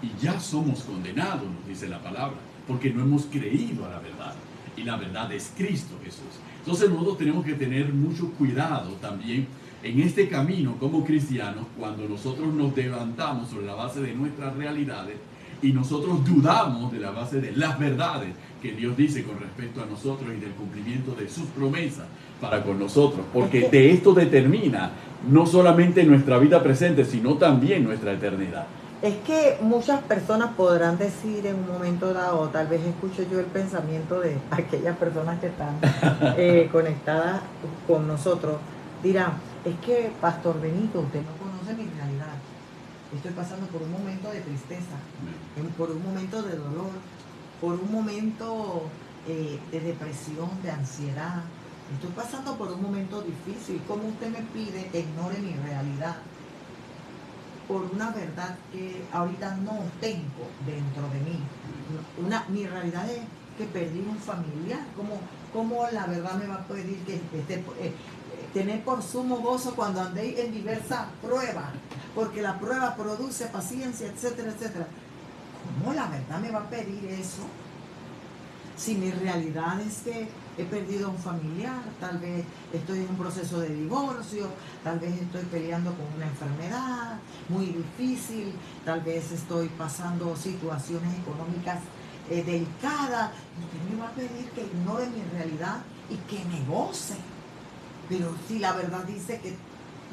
Y ya somos condenados, nos dice la palabra, porque no hemos creído a la verdad. Y la verdad es Cristo Jesús. Entonces nosotros tenemos que tener mucho cuidado también en este camino como cristianos, cuando nosotros nos levantamos sobre la base de nuestras realidades y nosotros dudamos de la base de las verdades que Dios dice con respecto a nosotros y del cumplimiento de sus promesas para con nosotros. Porque de esto determina no solamente nuestra vida presente, sino también nuestra eternidad. Es que muchas personas podrán decir en un momento dado, tal vez escuche yo el pensamiento de aquellas personas que están conectadas con nosotros, dirán, es que Pastor Benito, usted no conoce mi realidad. Estoy pasando por un momento de tristeza, por un momento de dolor, por un momento de depresión, de ansiedad. Estoy pasando por un momento difícil. ¿Cómo usted me pide que ignore mi realidad por una verdad que ahorita no tengo dentro de mí? Mi realidad es que perdí un familiar. ¿Cómo la verdad me va a pedir que tener por sumo gozo cuando andéis en diversas pruebas? Porque la prueba produce paciencia, etcétera, etcétera. ¿Cómo la verdad me va a pedir eso? Si mi realidad es que he perdido a un familiar, tal vez estoy en un proceso de divorcio, tal vez estoy peleando con una enfermedad muy difícil, tal vez estoy pasando situaciones económicas delicadas. Usted me va a pedir que ignore mi realidad y que me goce. Pero si la verdad dice que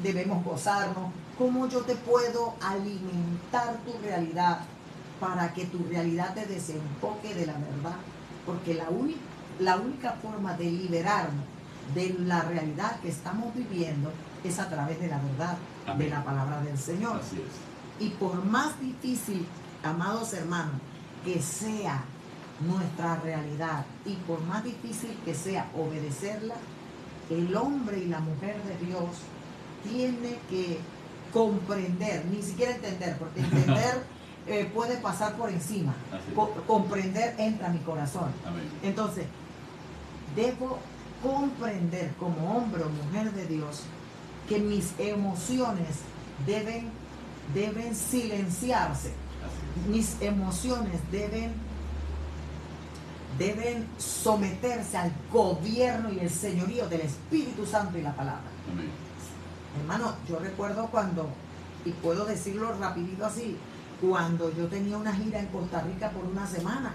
debemos gozarnos, ¿cómo yo te puedo alimentar tu realidad para que tu realidad te desenfoque de la verdad? Porque la única forma de liberarnos de la realidad que estamos viviendo es a través de la verdad, amén, de la palabra del Señor. Así es. Y por más difícil, amados hermanos, que sea nuestra realidad y por más difícil que sea obedecerla, el hombre y la mujer de Dios tiene que comprender, ni siquiera entender, porque entender puede pasar por encima. Comprender entra a mi corazón. Amén. Entonces, debo comprender como hombre o mujer de Dios que mis emociones deben silenciarse. Mis emociones deben someterse al gobierno y el señorío del Espíritu Santo y la palabra. Amén. Hermano, yo recuerdo cuando, y puedo decirlo rapidito así, cuando yo tenía una gira en Costa Rica por una semana,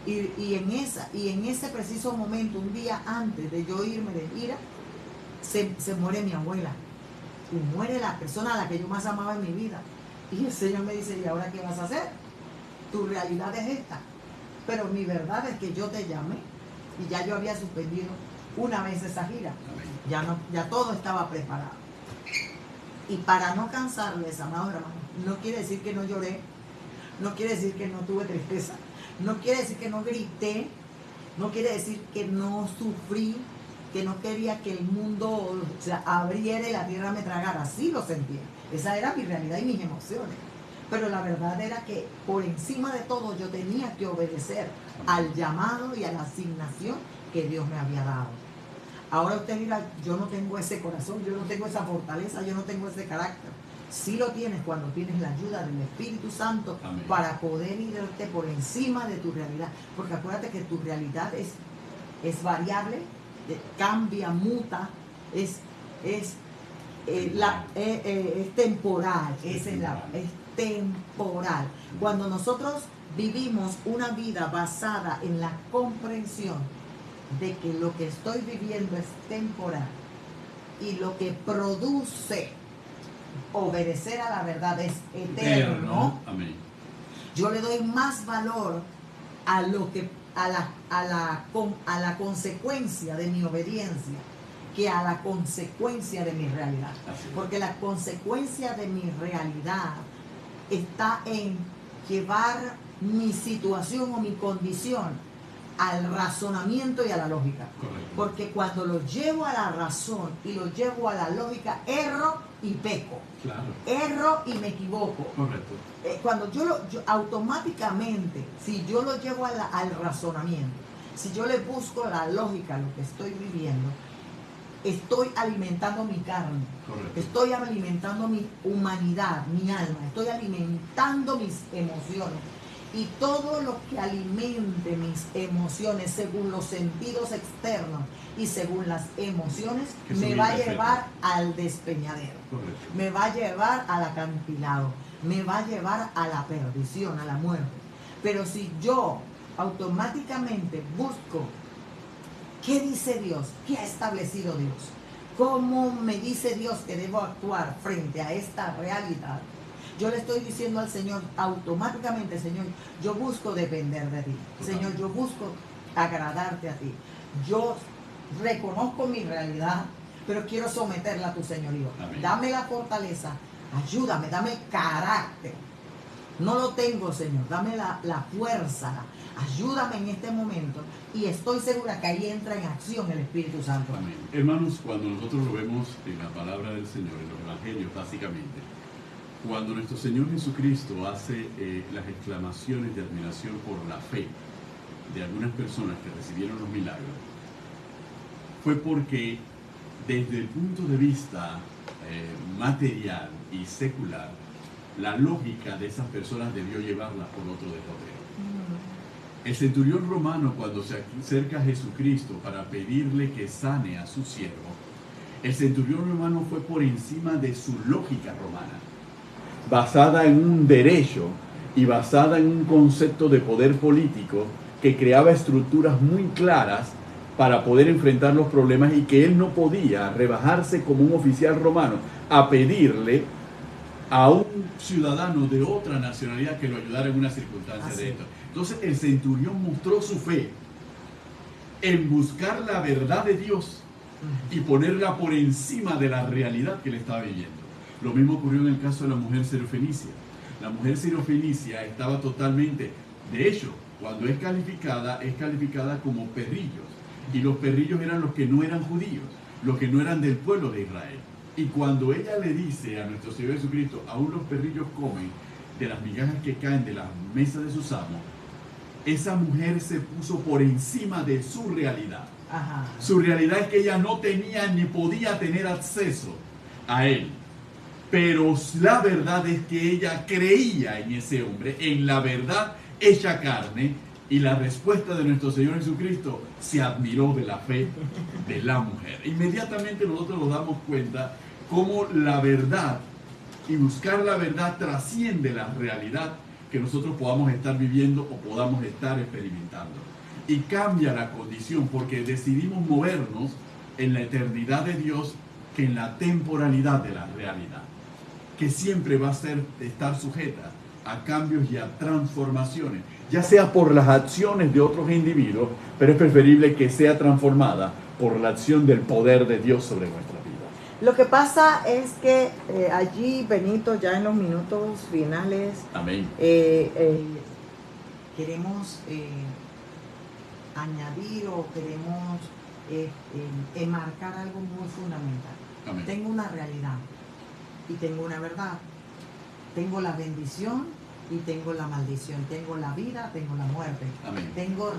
y en ese preciso momento, un día antes de yo irme de gira, se muere mi abuela, y muere la persona a la que yo más amaba en mi vida. Y el Señor me dice, ¿y ahora qué vas a hacer? Tu realidad es esta. Pero mi verdad es que yo te llamé y ya yo había suspendido una vez esa gira. Ya todo estaba preparado. Y para no cansarles, amados hermanos, no quiere decir que no lloré, no quiere decir que no tuve tristeza, no quiere decir que no grité, no quiere decir que no sufrí, que no quería que el mundo se abriera y la tierra me tragara. Así lo sentía. Esa era mi realidad y mis emociones. Pero la verdad era que por encima de todo yo tenía que obedecer al llamado y a la asignación que Dios me había dado. Ahora usted dirá, yo no tengo ese corazón, yo no tengo esa fortaleza, yo no tengo ese carácter. Sí lo tienes cuando tienes la ayuda del Espíritu Santo. Amén. Para poder irte por encima de tu realidad. Porque acuérdate que tu realidad es variable, cambia, muta, es temporal, es temporal. Cuando nosotros vivimos una vida basada en la comprensión de que lo que estoy viviendo es temporal y lo que produce obedecer a la verdad es eterno. Amén. Yo le doy más valor a la consecuencia de mi obediencia que a la consecuencia de mi realidad. Porque la consecuencia de mi realidad está en llevar mi situación o mi condición al razonamiento y a la lógica. Correcto. Porque cuando lo llevo a la razón y lo llevo a la lógica, erro y peco. Claro. Erro y me equivoco. Correcto. Cuando yo automáticamente, si yo lo llevo al razonamiento, si yo le busco la lógica a lo que estoy viviendo, estoy alimentando mi carne. Correcto. Estoy alimentando mi humanidad, mi alma, estoy alimentando mis emociones. Y todo lo que alimente mis emociones según los sentidos externos y según las emociones me va a llevar al despeñadero. Correcto. Me va a llevar al acantilado, me va a llevar a la perdición, a la muerte. Pero si yo automáticamente busco qué dice Dios, qué ha establecido Dios, cómo me dice Dios que debo actuar frente a esta realidad, yo le estoy diciendo al Señor automáticamente, Señor, yo busco depender de ti. Señor, yo busco agradarte a ti. Yo reconozco mi realidad, pero quiero someterla a tu señorío. Amén. Dame la fortaleza, ayúdame, dame carácter. No lo tengo, Señor, dame la fuerza, ayúdame en este momento. Y estoy segura que ahí entra en acción el Espíritu Santo. Amén. Hermanos, cuando nosotros lo vemos en la palabra del Señor, en los evangelios básicamente, cuando nuestro Señor Jesucristo hace las exclamaciones de admiración por la fe de algunas personas que recibieron los milagros, fue porque desde el punto de vista material y secular, la lógica de esas personas debió llevarlas por otro derrotero. El centurión romano, cuando se acerca a Jesucristo para pedirle que sane a su siervo, el centurión romano fue por encima de su lógica romana, basada en un derecho y basada en un concepto de poder político que creaba estructuras muy claras para poder enfrentar los problemas, y que él no podía rebajarse como un oficial romano a pedirle a un ciudadano de otra nacionalidad que lo ayudara en una circunstancia de esto. Entonces el centurión mostró su fe en buscar la verdad de Dios y ponerla por encima de la realidad que él estaba viviendo. Lo mismo ocurrió en el caso de la mujer sirofenicia. La mujer sirofenicia estaba totalmente, de hecho, cuando es calificada como perrillos. Y los perrillos eran los que no eran judíos, los que no eran del pueblo de Israel. Y cuando ella le dice a nuestro Señor Jesucristo, aún los perrillos comen de las migajas que caen de las mesas de sus amos, esa mujer se puso por encima de su realidad. Ajá. Su realidad es que ella no tenía ni podía tener acceso a él. Pero la verdad es que ella creía en ese hombre, en la verdad hecha carne, y la respuesta de nuestro Señor Jesucristo se admiró de la fe de la mujer. Inmediatamente nosotros nos damos cuenta cómo la verdad y buscar la verdad trasciende la realidad que nosotros podamos estar viviendo o podamos estar experimentando. Y cambia la condición porque decidimos movernos en la eternidad de Dios que en la temporalidad de la realidad, que siempre va a estar sujeta a cambios y a transformaciones, ya sea por las acciones de otros individuos, pero es preferible que sea transformada por la acción del poder de Dios sobre nuestra vida. Lo que pasa es que allí, Benito, ya en los minutos finales, Amén. Queremos añadir o queremos enmarcar algo muy fundamental. Amén. Tengo una realidad y tengo una verdad. Tengo la bendición y tengo la maldición. Tengo la vida, tengo la muerte. Amén. Tengo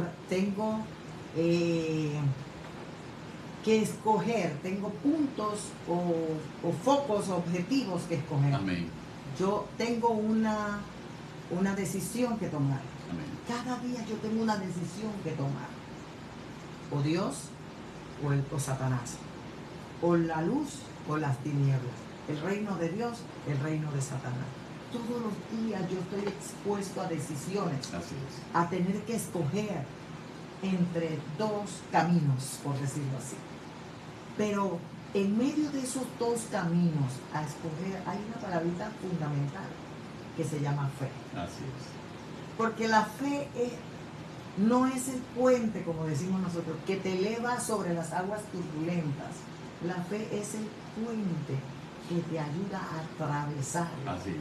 que escoger, tengo puntos o focos, objetivos que escoger. Amén. Yo tengo una decisión que tomar. Amén. Cada día yo tengo una decisión que tomar. O Dios o Satanás. O la luz o las tinieblas. El reino de Dios, el reino de Satanás. Todos los días yo estoy expuesto a decisiones. Así es. A tener que escoger entre dos caminos, por decirlo así. Pero en medio de esos dos caminos a escoger hay una palabrita fundamental que se llama fe. Así es. Porque la fe no es el puente, como decimos nosotros, que te eleva sobre las aguas turbulentas. La fe es el puente que te ayuda a atravesar. Así es.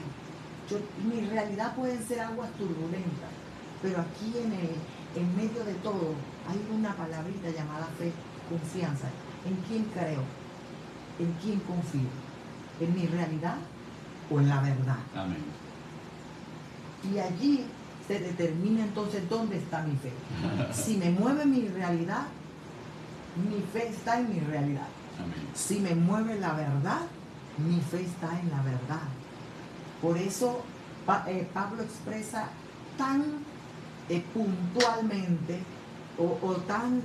Mi realidad pueden ser aguas turbulentas, pero aquí en medio de todo hay una palabrita llamada fe, confianza. ¿En quién creo? ¿En quién confío? ¿En mi realidad o en la verdad? Amén. Y allí se determina entonces dónde está mi fe. Si me mueve mi realidad, mi fe está en mi realidad. Amén. Si me mueve la verdad, mi fe está en la verdad. Por eso Pablo expresa tan puntualmente o tan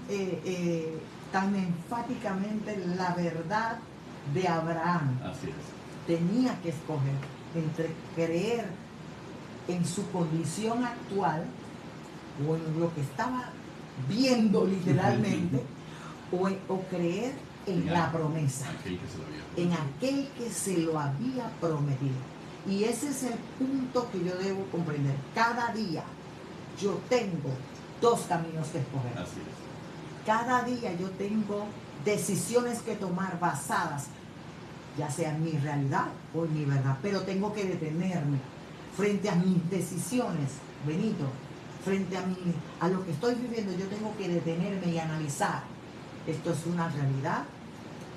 enfáticamente la verdad de Abraham. Así es. Tenía que escoger entre creer en su condición actual o en lo que estaba viendo literalmente o creer en la promesa, en aquel que se lo había prometido. Y ese es el punto que yo debo comprender. Cada día yo tengo dos caminos que escoger. Así es. Cada día yo tengo decisiones que tomar basadas, ya sea en mi realidad o en mi verdad, pero tengo que detenerme frente a mis decisiones, Benito, frente a lo que estoy viviendo. Yo tengo que detenerme y analizar, ¿esto es una realidad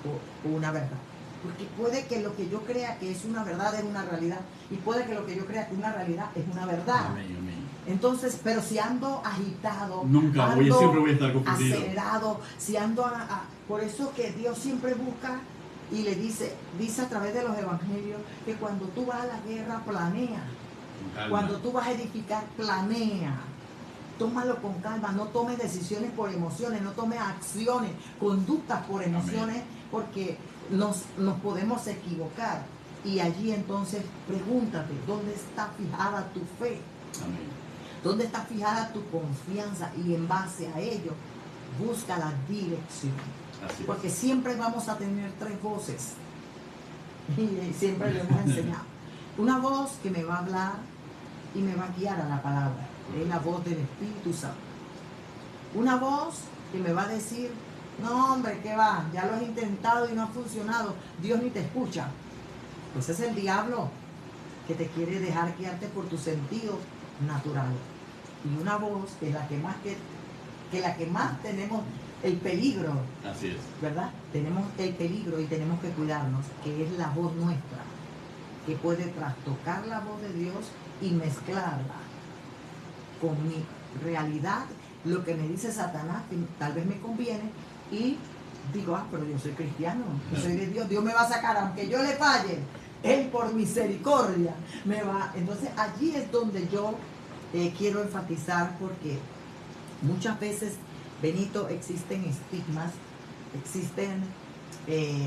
o una verdad? Porque puede que lo que yo crea que es una verdad es una realidad, y puede que lo que yo crea que es una realidad es una verdad. Amén, amén. Entonces, pero si ando agitado, siempre voy a estar confundido, acelerado, si ando por eso que Dios siempre busca y le dice a través de los evangelios que cuando tú vas a la guerra, planea. Cuando tú vas a edificar, planea. Tómalo con calma, no tomes decisiones por emociones, no tomes acciones, conductas por emociones. Amén. Porque nos podemos equivocar. Y allí entonces pregúntate, ¿dónde está fijada tu fe? Amén. ¿Dónde está fijada tu confianza? Y en base a ello, busca la dirección. Así es. Porque siempre vamos a tener tres voces. Y siempre le hemos enseñado. Una voz que me va a hablar y me va a guiar a la palabra. Es la voz del Espíritu Santo. Una voz que me va a decir, no hombre, ¿qué va? Ya lo has intentado y no ha funcionado. Dios ni te escucha. Pues es el diablo que te quiere dejar guiarte por tus sentidos naturales. Y una voz que es la que más tenemos el peligro. Así es. ¿Verdad? Tenemos el peligro y tenemos que cuidarnos, que es la voz nuestra, que puede trastocar la voz de Dios y mezclarla con mi realidad, lo que me dice Satanás, que tal vez me conviene, y digo, pero yo soy cristiano, yo soy de Dios, Dios me va a sacar, aunque yo le falle, Él por misericordia me va. Entonces allí es donde yo quiero enfatizar, porque muchas veces, Benito, existen estigmas, existen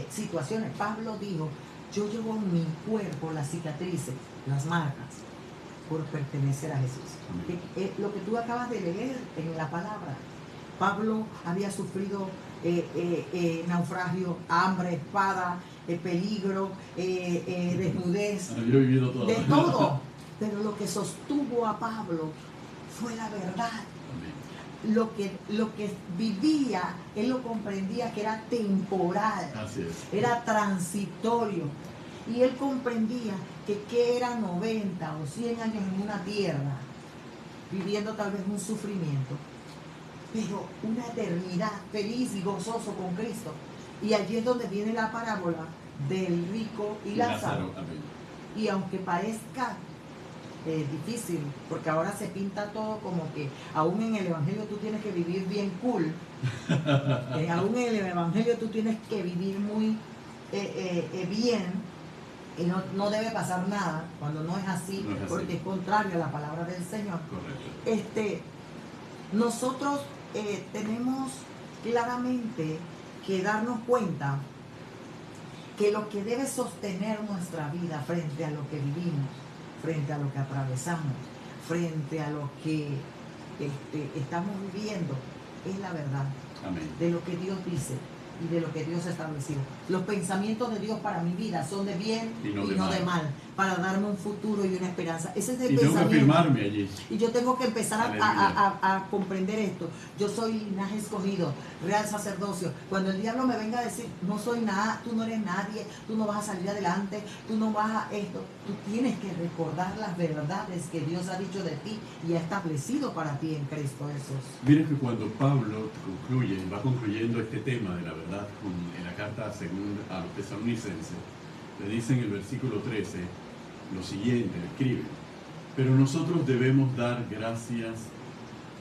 situaciones. Pablo dijo, yo llevo en mi cuerpo las cicatrices, las marcas, por pertenecer a Jesús. Lo que tú acabas de leer en la palabra, Pablo había sufrido naufragio, hambre, espada, peligro, desnudez, había vivido todo. De todo. Pero lo que sostuvo a Pablo fue la verdad. Lo que vivía, él lo comprendía que era temporal. Así es. Era transitorio. Y él comprendía que eran 90 o 100 años en una tierra, viviendo tal vez un sufrimiento, pero una eternidad feliz y gozoso con Cristo. Y allí es donde viene la parábola del rico y Lázaro. Y aunque parezca difícil, porque ahora se pinta todo como que aún en el Evangelio tú tienes que vivir bien cool, aún en el Evangelio tú tienes que vivir muy bien, y no debe pasar nada cuando no es así, no es así, porque es contrario a la palabra del Señor. Correcto. Nosotros tenemos claramente que darnos cuenta que lo que debe sostener nuestra vida frente a lo que vivimos, frente a lo que atravesamos, frente a lo que estamos viviendo, es la verdad. Amén. De lo que Dios dice y de lo que Dios ha establecido. Los pensamientos de Dios para mi vida son de bien y no de mal, para darme un futuro y una esperanza. Ese es el pensamiento. Tengo que afirmarme allí. Y yo tengo que empezar a comprender esto. Yo soy linaje escogido, real sacerdocio. Cuando el diablo me venga a decir, no soy nada, tú no eres nadie, tú no vas a salir adelante, tú no vas a esto, tú tienes que recordar las verdades que Dios ha dicho de ti y ha establecido para ti en Cristo Jesús. Miren que cuando Pablo va concluyendo este tema de la verdad en la carta a los tesalonicenses, le dice en el versículo 13 lo siguiente, escribe: pero nosotros debemos dar gracias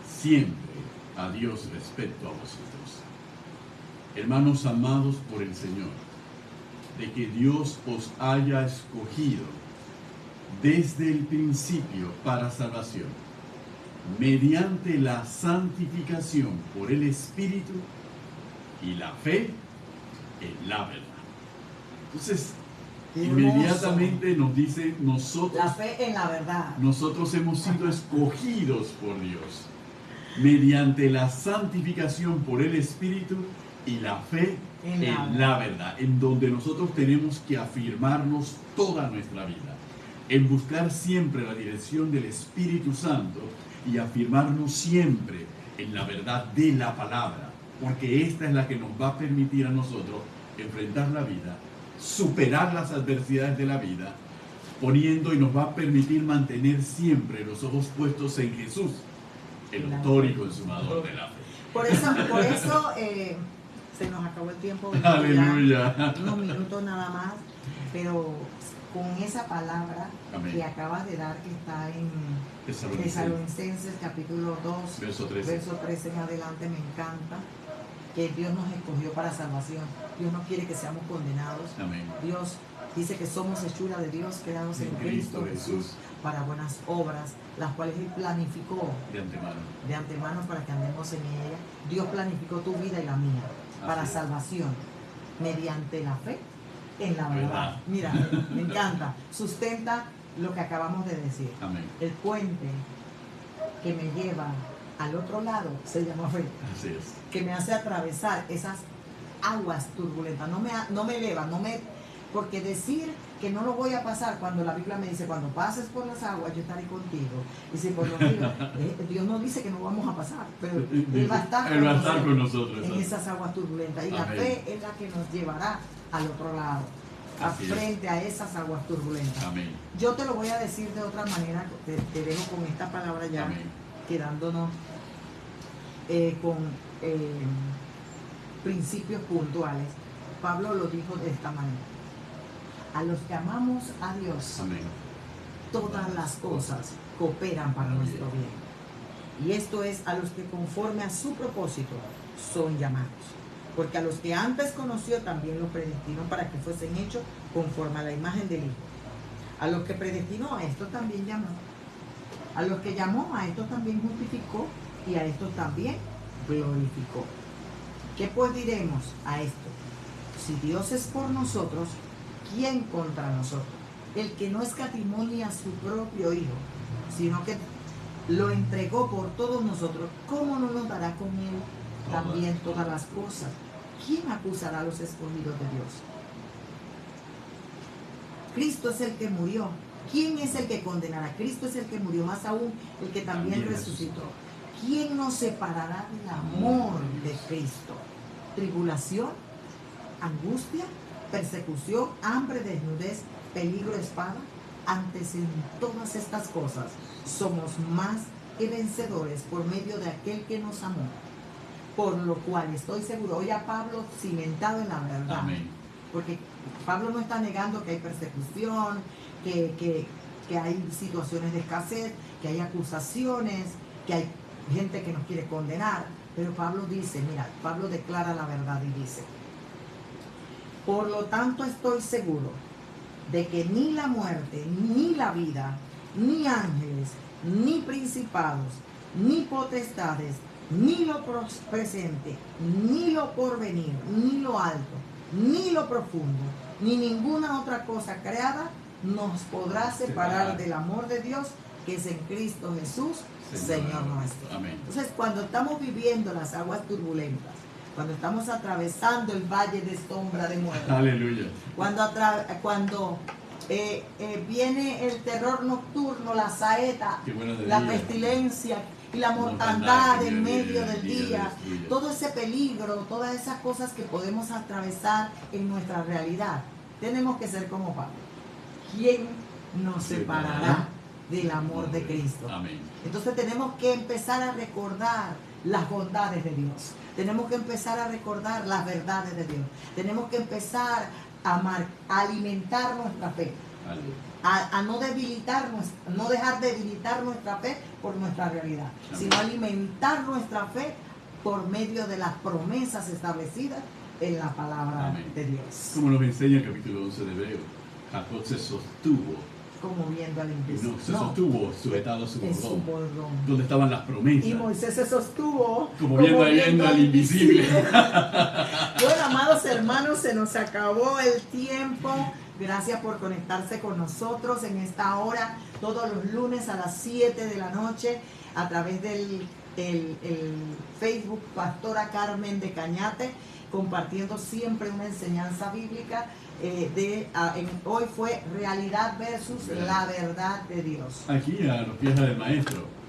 siempre a Dios respecto a vosotros, hermanos amados por el Señor, de que Dios os haya escogido desde el principio para salvación, mediante la santificación por el Espíritu y la fe en la verdad. Entonces, inmediatamente nos dice, nosotros, la fe en la verdad. Nosotros hemos sido escogidos por Dios mediante la santificación por el Espíritu y la fe en la verdad, en donde nosotros tenemos que afirmarnos toda nuestra vida, en buscar siempre la dirección del Espíritu Santo y afirmarnos siempre en la verdad de la palabra, porque esta es la que nos va a permitir a nosotros enfrentar la vida, superar las adversidades de la vida, poniendo y nos va a permitir mantener siempre los ojos puestos en Jesús, el autor y consumador de la fe. Por eso se nos acabó el tiempo. Aleluya. Unos minutos nada más, pero con esa palabra Amén. Que acabas de dar, que está en Tesalonicenses capítulo 2, verso 13 en adelante, me encanta. Que Dios nos escogió para salvación. Dios no quiere que seamos condenados. Amén. Dios dice que somos hechura de Dios, creados en Cristo Jesús para buenas obras, las cuales Él planificó de antemano para que andemos en ella. Dios planificó tu vida y la mía para salvación mediante la fe en la verdad. Mira, me encanta. Sustenta lo que acabamos de decir. Amén. El puente que me lleva al otro lado se llama fe. Así es. Que me hace atravesar esas aguas turbulentas. No me eleva, porque decir que no lo voy a pasar, cuando la Biblia me dice, cuando pases por las aguas, yo estaré contigo. Y si por los ríos, Dios no dice que no vamos a pasar, pero Él va a estar con nosotros en esas aguas turbulentas. Y Amén. La fe es la que nos llevará al otro lado, frente a esas aguas turbulentas. Amén. Yo te lo voy a decir de otra manera, te dejo con esta palabra ya, Amén. Quedándonos con principios puntuales, Pablo lo dijo de esta manera: a los que amamos a Dios, Amén. todas las cosas cooperan para nuestro bien. Y esto es a los que conforme a su propósito son llamados. Porque a los que antes conoció también los predestinó para que fuesen hechos conforme a la imagen del Hijo. A los que predestinó, a estos también llamó. A los que llamó, a estos también justificó, y a estos también glorificó. ¿Qué pues diremos a esto? Si Dios es por nosotros, ¿quién contra nosotros? El que no escatimó ni a su propio Hijo, sino que lo entregó por todos nosotros, ¿cómo no nos dará con él también todas las cosas? ¿Quién acusará a los escogidos de Dios? Cristo es el que murió. ¿Quién es el que condenará? Cristo es el que murió, más aún el que también resucitó. ¿Quién nos separará del amor de Cristo? ¿Tribulación? ¿Angustia? ¿Persecución? ¿Hambre? ¿Desnudez? ¿Peligro? ¿Espada? Antes en todas estas cosas somos más que vencedores por medio de aquel que nos amó. Por lo cual estoy seguro, hoy a Pablo cimentado en la verdad. Amén. Porque Pablo no está negando que hay persecución, que hay situaciones de escasez, que hay acusaciones, que hay gente que nos quiere condenar. Pero Pablo dice, mira, Pablo declara la verdad y dice: por lo tanto estoy seguro de que ni la muerte, ni la vida, ni ángeles, ni principados, ni potestades, ni lo presente, ni lo porvenir, ni lo alto, ni lo profundo, ni ninguna otra cosa creada nos podrá separar del amor de Dios que es en Cristo Jesús, Señor nuestro. Amén. Entonces, cuando estamos viviendo las aguas turbulentas, cuando estamos atravesando el valle de sombra de muerte, Aleluya. cuando viene el terror nocturno, la saeta, la pestilencia y la mortandad en medio del día, todo ese peligro, todas esas cosas que podemos atravesar en nuestra realidad, tenemos que ser como Pablo. ¿Quién nos separará del amor de Cristo? Amén. Entonces tenemos que empezar a recordar las bondades de Dios. Tenemos que empezar a recordar las verdades de Dios. Tenemos que empezar a alimentar nuestra fe. A no debilitarnos, no dejar debilitar nuestra fe por nuestra realidad, sino alimentar nuestra fe por medio de las promesas establecidas en la palabra de Dios. Como nos enseña el capítulo 11 de Hebreo, Jacob se sostuvo. Como viendo al invisible. No, se sostuvo sujetado a su bordón. Donde estaban las promesas. Y Moisés se sostuvo como viendo al invisible. Bueno, amados hermanos, se nos acabó el tiempo. Gracias por conectarse con nosotros en esta hora, todos los lunes a las 7 de la noche, a través del Facebook Pastora Carmen de Cañate, compartiendo siempre una enseñanza bíblica. Hoy fue realidad versus la verdad de Dios. Aquí a los pies del maestro.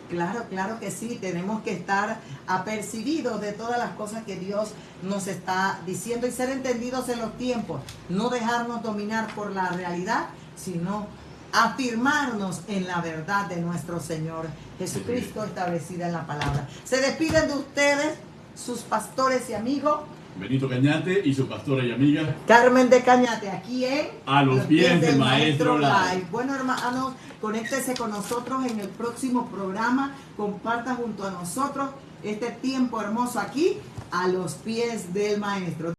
Claro que sí, tenemos que estar apercibidos de todas las cosas que Dios nos está diciendo y ser entendidos en los tiempos. No dejarnos dominar por la realidad, sino afirmarnos en la verdad de nuestro Señor Jesucristo establecida en la palabra. Se despiden de ustedes, sus pastores y amigos, Benito Cañate y su pastora y amiga Carmen de Cañate, aquí en A los pies del Maestro Live. Bueno, hermanos, conéctese con nosotros en el próximo programa. Comparta junto a nosotros este tiempo hermoso aquí, a los pies del Maestro.